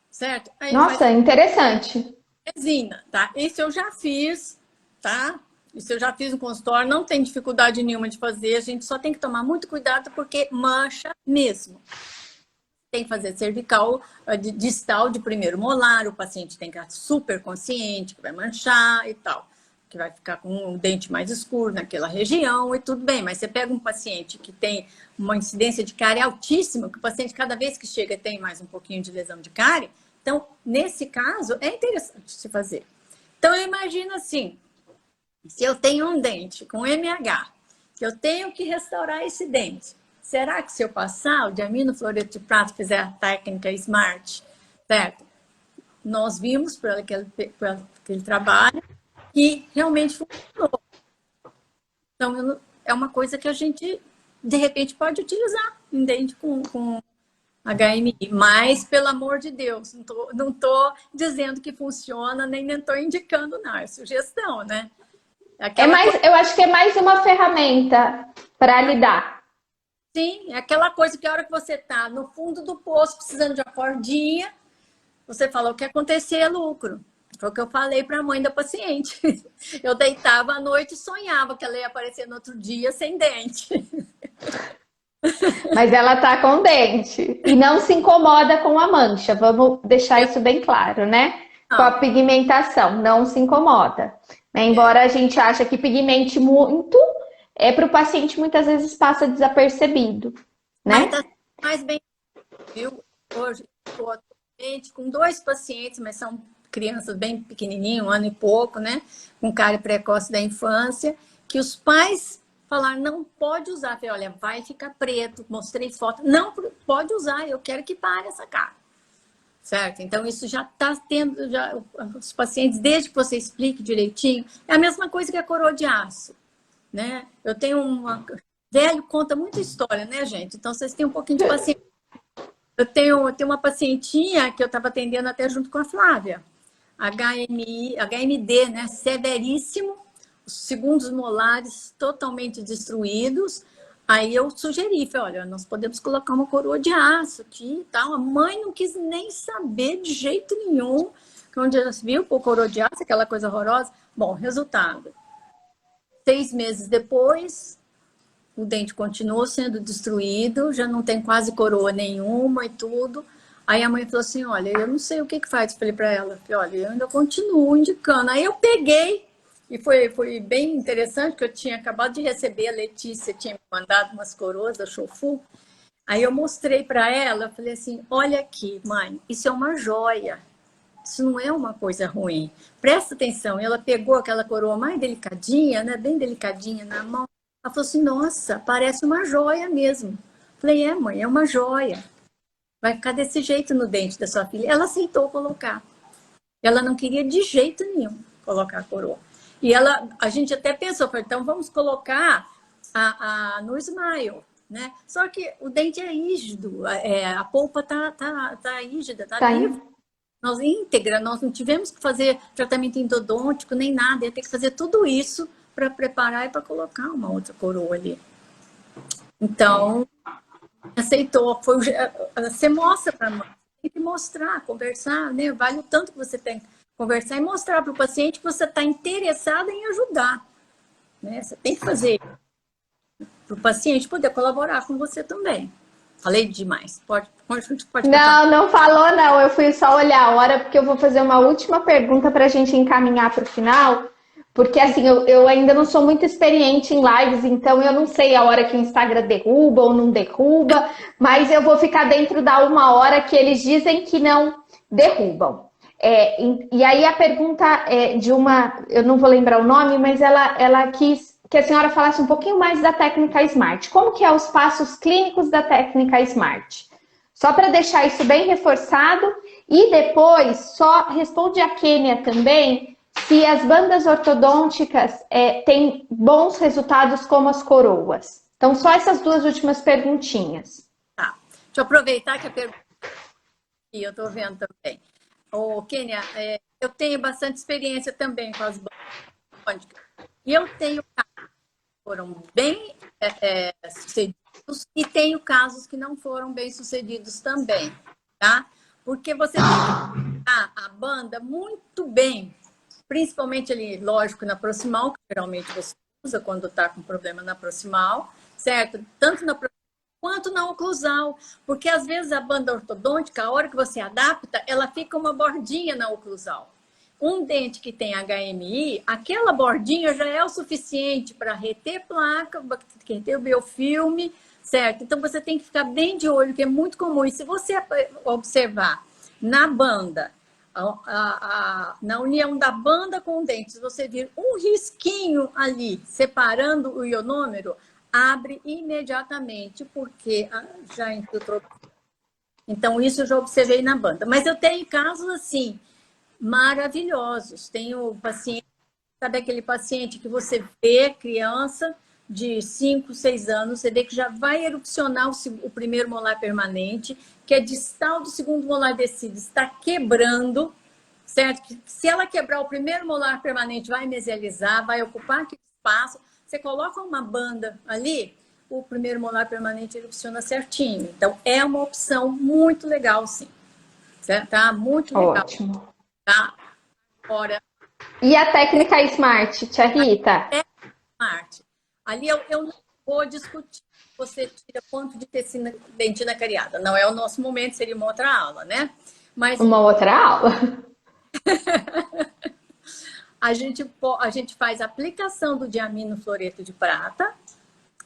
Certo? Aí nossa, interessante. Resina, tá? Isso eu já fiz, tá? Isso eu já fiz no consultório, não tem dificuldade nenhuma de fazer, a gente só tem que tomar muito cuidado porque mancha mesmo. Tem que fazer cervical distal de primeiro molar, o paciente tem que estar super consciente que vai manchar e tal, que vai ficar com um dente mais escuro naquela região e tudo bem, mas você pega um paciente que tem uma incidência de cárie altíssima, que o paciente cada vez que chega tem mais um pouquinho de lesão de cárie, então, nesse caso, é interessante se fazer. Então, eu imagino assim, se eu tenho um dente com MH, que eu tenho que restaurar esse dente, será que se eu passar o diaminofluoreto de prata, fizer a técnica SMART, certo? Nós vimos por aquele trabalho que realmente funcionou. Então, é uma coisa que a gente, de repente, pode utilizar em dente com HMI, mas, pelo amor de Deus, não tô dizendo que funciona, nem estou indicando, não, é sugestão, né? Eu acho que é mais uma ferramenta para lidar. Sim, é aquela coisa que a hora que você está no fundo do poço, precisando de uma cordinha, você fala, o que acontecer é lucro. Foi o que eu falei para a mãe da paciente. Eu deitava à noite e sonhava que ela ia aparecer no outro dia sem dente. Mas ela tá com dente e não se incomoda com a mancha. Vamos deixar isso bem claro, né? Com a pigmentação, não se incomoda. Embora a gente ache que pigmente muito, para o paciente muitas vezes passa desapercebido, né? Mas tá mais bem, viu? Hoje estou atualmente com 2 pacientes, mas são crianças bem pequenininhas, 1 ano e pouco, né? Com cárie precoce da infância, que os pais falaram, não pode usar. Eu falei, olha, vai ficar preto. Mostrei foto. Não pode usar, eu quero que pare essa cárie. Certo? Então, isso já está tendo, os pacientes, desde que você explique direitinho, é a mesma coisa que a coroa de aço, né? Eu tenho velho conta muita história, né, gente? Então, vocês têm um pouquinho de paciência. Eu tenho uma pacientinha que eu estava atendendo até junto com a Flávia, HMD, né? Severíssimo, os segundos molares totalmente destruídos. Aí eu sugeri, falei, olha, nós podemos colocar uma coroa de aço aqui e tal. A mãe não quis nem saber de jeito nenhum. Onde ela viu, pô, coroa de aço, aquela coisa horrorosa. Bom, resultado. 6 meses depois, o dente continuou sendo destruído, já não tem quase coroa nenhuma e tudo. Aí a mãe falou assim, olha, eu não sei o que faz. Falei para ela, olha, eu ainda continuo indicando. Aí eu peguei. E foi bem interessante, que eu tinha acabado de receber, a Letícia tinha me mandado umas coroas da Chofu. Aí eu mostrei para ela, eu falei assim, olha aqui, mãe, isso é uma joia. Isso não é uma coisa ruim. Presta atenção. E ela pegou aquela coroa mais delicadinha, né? Bem delicadinha na mão. Ela falou assim, nossa, parece uma joia mesmo. Falei, é, mãe, é uma joia. Vai ficar desse jeito no dente da sua filha. Ela aceitou colocar. Ela não queria de jeito nenhum colocar a coroa. E a gente até pensou, então vamos colocar no Smile, né? Só que o dente é rígido, a polpa tá rígida, tá livre. Nós íntegra, nós não tivemos que fazer tratamento endodôntico nem nada, ia ter que fazer tudo isso para preparar e para colocar uma outra coroa ali. Então, aceitou. Você mostra para a mãe, tem que mostrar, conversar, né? Vale o tanto que você tem que conversar e mostrar para o paciente que você está interessada em ajudar. Né? Você tem que fazer para o paciente poder colaborar com você também. Falei demais. Pode não falou não. Eu fui só olhar a hora, porque eu vou fazer uma última pergunta para a gente encaminhar para o final. Porque assim, eu ainda não sou muito experiente em lives, então eu não sei a hora que o Instagram derruba ou não derruba, mas eu vou ficar dentro da 1 hora que eles dizem que não derrubam. E aí a pergunta é de uma, eu não vou lembrar o nome, mas ela quis que a senhora falasse um pouquinho mais da técnica Smart. Como que é os passos clínicos da técnica Smart? Só para deixar isso bem reforçado. E depois, só responde a Kênia também, se as bandas ortodônticas têm bons resultados como as coroas. Então, só essas 2 últimas perguntinhas. Tá. Deixa eu aproveitar que a pergunta que eu estou vendo também. Kênia, eu tenho bastante experiência também com as bandas ortodônticas. E eu tenho casos que foram bem sucedidos e tenho casos que não foram bem sucedidos também, tá? Porque você tem que usar a banda muito bem, principalmente ali, lógico, na proximal, que geralmente você usa quando está com problema na proximal, certo? Tanto na proximal quanto na oclusal, porque às vezes a banda ortodôntica, a hora que você adapta, ela fica uma bordinha na oclusal. Um dente que tem HMI, aquela bordinha já é o suficiente para reter placa, reter o biofilme, certo? Então você tem que ficar bem de olho, que é muito comum. E se você observar na banda, na união da banda com o dente, se você vir um risquinho ali, separando o ionômero, abre imediatamente, porque já infiltrou. Então, isso eu já observei na banda. Mas eu tenho casos assim, maravilhosos. Tenho paciente, sabe aquele paciente que você vê, criança de 5, 6 anos, você vê que já vai erupcionar o primeiro molar permanente, que é distal do segundo molar descido, está quebrando, certo? Que se ela quebrar o primeiro molar permanente, vai mesializar, vai ocupar aquele espaço. Você coloca uma banda ali, o primeiro molar permanente erupciona certinho. Então, é uma opção muito legal, sim. Certo? Tá? Muito legal. Ótimo. Tá? Agora, e a técnica Smart, tia Rita? Smart. Ali eu não vou discutir. Você tira quanto de tecina dentina cariada. Não é o nosso momento, seria uma outra aula, né? Mas uma outra aula? a gente faz a aplicação do diamino-fluoreto de prata,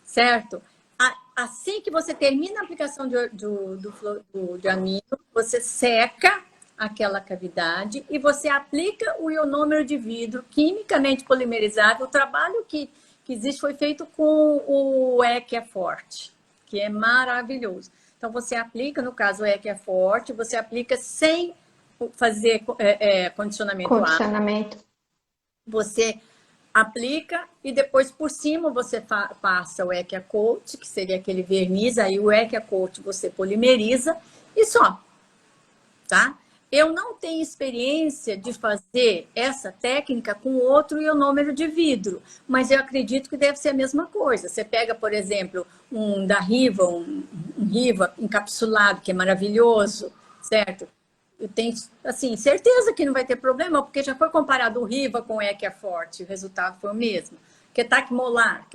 certo? Assim que você termina a aplicação do diamino, você seca aquela cavidade e você aplica o ionômero de vidro quimicamente polimerizável. O trabalho que existe foi feito com o Equiforte, que é maravilhoso. Então, você aplica, no caso, o Equiforte, você aplica sem fazer condicionamento. Você aplica e depois por cima você passa o Equicoat, que seria aquele verniz, aí o Equicoat você polimeriza e só, tá? Eu não tenho experiência de fazer essa técnica com outro ionômero de vidro, mas eu acredito que deve ser a mesma coisa. Você pega, por exemplo, um da Riva, um Riva encapsulado, que é maravilhoso, certo? Eu tenho, assim, certeza que não vai ter problema, porque já foi comparado o Riva com o Equiforte, o resultado foi o mesmo. Ketac molar,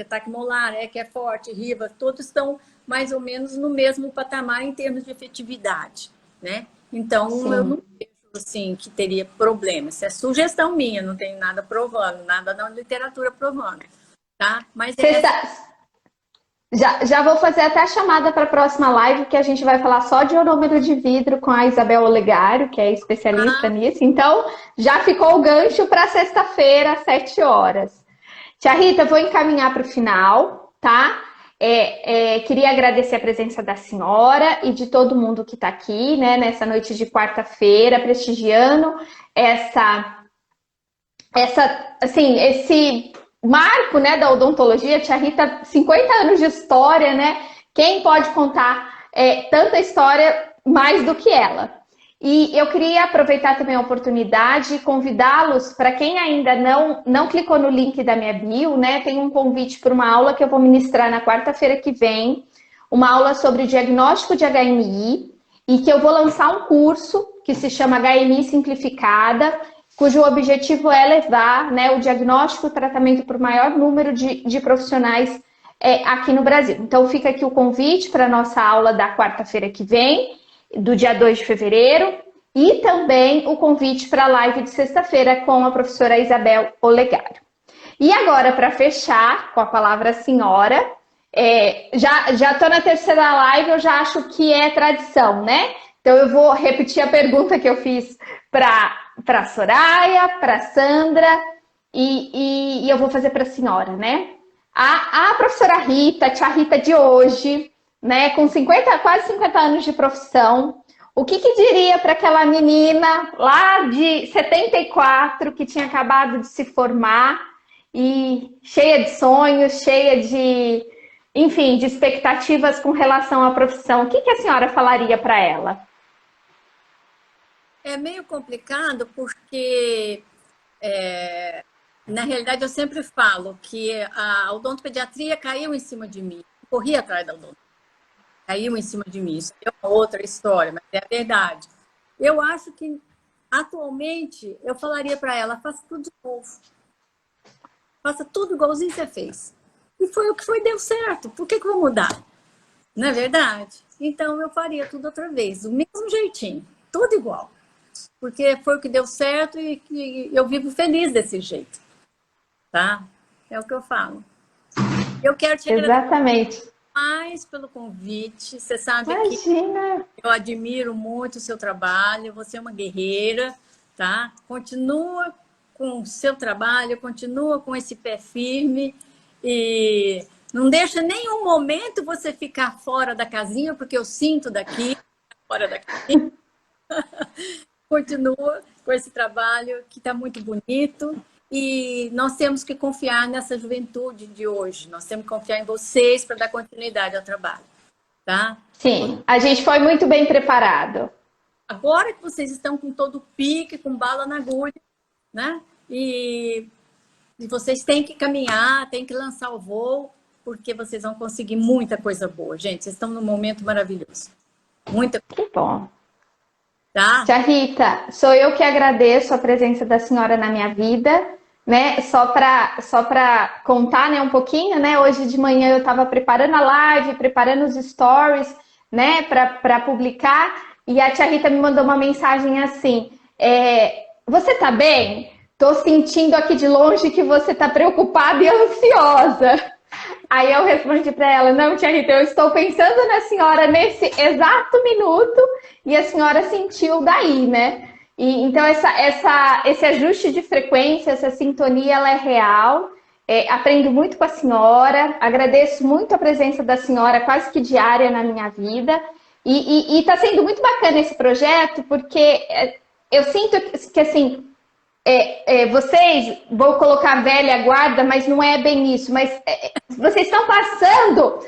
Equiforte, Riva, todos estão mais ou menos no mesmo patamar em termos de efetividade, né? Então, sim, eu não vejo assim, que teria problema. Isso é sugestão minha, não tem nada provando, nada na literatura provando, tá? Mas Já vou fazer até a chamada para a próxima live, que a gente vai falar só de ionômero de vidro com a Isabel Olegário, que é especialista nisso. Então, já ficou o gancho para sexta-feira, às 7 horas. Tia Rita, vou encaminhar para o final, tá? Queria agradecer a presença da senhora e de todo mundo que está aqui, né, nessa noite de quarta-feira, prestigiando assim, esse marco, né, da odontologia. Tia Rita, 50 anos de história, né? Quem pode contar tanta história mais do que ela? E eu queria aproveitar também a oportunidade e convidá-los, para quem ainda não clicou no link da minha bio, né? Tem um convite para uma aula que eu vou ministrar na quarta-feira que vem, uma aula sobre diagnóstico de HMI, e que eu vou lançar um curso que se chama HMI Simplificada, cujo objetivo é levar, né, o diagnóstico e o tratamento para o maior número de profissionais aqui no Brasil. Então fica aqui o convite para a nossa aula da quarta-feira que vem, do dia 2 de fevereiro, e também o convite para a live de sexta-feira com a professora Isabel Olegário. E agora, para fechar com a palavra senhora, já estou na terceira live, eu já acho que é tradição, né? Então eu vou repetir a pergunta que eu fiz para a Soraya, para a Sandra, e eu vou fazer para a senhora, né? A professora Rita, a tia Rita de hoje, né, com quase 50 anos de profissão, o que diria para aquela menina lá de 74 que tinha acabado de se formar e cheia de sonhos, cheia de, enfim, de expectativas com relação à profissão? O que a senhora falaria para ela? É meio complicado porque, na realidade, eu sempre falo que a odontopediatria caiu em cima de mim, corri atrás da odonto. Caiu em cima de mim. Isso é uma outra história, mas é a verdade. Eu acho que, atualmente, eu falaria para ela, faça tudo de novo. Faça tudo igualzinho que você fez. E foi o que foi, deu certo. Por que eu vou mudar? Não é verdade? Então, eu faria tudo outra vez, do mesmo jeitinho. Tudo igual. Porque foi o que deu certo e eu vivo feliz desse jeito. Tá? É o que eu falo. Eu quero te agradecer. Exatamente. Mais pelo convite. Você sabe Imagina. que eu admiro muito o seu trabalho, você é uma guerreira, tá? Continua com o seu trabalho, continua com esse pé firme e não deixa nenhum momento você ficar fora da casinha, porque eu sinto daqui, fora daqui. Continua com esse trabalho que está muito bonito. E nós temos que confiar nessa juventude de hoje. Nós temos que confiar em vocês para dar continuidade ao trabalho. Tá? Sim, a gente foi muito bem preparado. Agora que vocês estão com todo o pique, com bala na agulha, né? E vocês têm que caminhar, têm que lançar o voo, porque vocês vão conseguir muita coisa boa. Gente, vocês estão num momento maravilhoso. Muita coisa. Que bom. Tá? Tia Rita, sou eu que agradeço a presença da senhora na minha vida, né? Só para contar, né, um pouquinho, né? Hoje de manhã eu estava preparando a live, preparando os stories, né, para publicar, e a tia Rita me mandou uma mensagem assim: você tá bem? Tô sentindo aqui de longe que você tá preocupada e ansiosa. Aí eu respondi para ela: não, tia Rita, eu estou pensando na senhora nesse exato minuto, e a senhora sentiu daí, né? E, então esse ajuste de frequência, essa sintonia, ela é real. Aprendo muito com a senhora, agradeço muito a presença da senhora quase que diária na minha vida. E está sendo muito bacana esse projeto, porque eu sinto que assim, vocês, vou colocar velha guarda, mas não é bem isso, mas vocês estão passando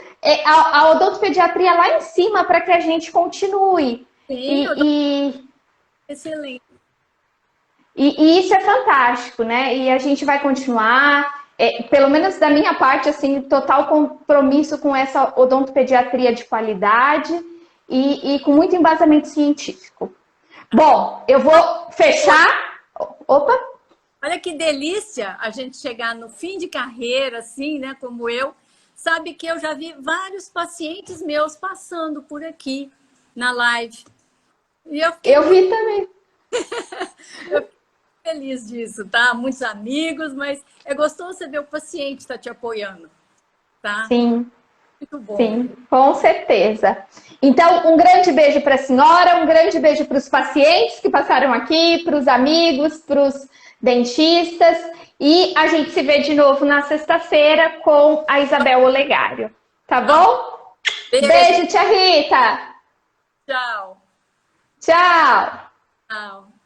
a odontopediatria lá em cima para que a gente continue. Sim, excelente. E isso é fantástico, né? E a gente vai continuar, pelo menos da minha parte, assim, total compromisso com essa odontopediatria de qualidade e com muito embasamento científico. Bom, eu vou fechar. Opa! Olha que delícia a gente chegar no fim de carreira, assim, né? Como eu. Sabe que eu já vi vários pacientes meus passando por aqui na live. E eu vi também. Eu fiquei feliz disso, tá? Muitos amigos, mas é gostoso você ver o paciente tá te apoiando, tá? Sim. muito bom. Sim, com certeza. Então, um grande beijo para a senhora, um grande beijo para os pacientes que passaram aqui, para os amigos, para os dentistas. E a gente se vê de novo na sexta-feira com a Isabel Olegário. Tá bom? Beijo, tia Rita! Tchau. Tchau! Tchau.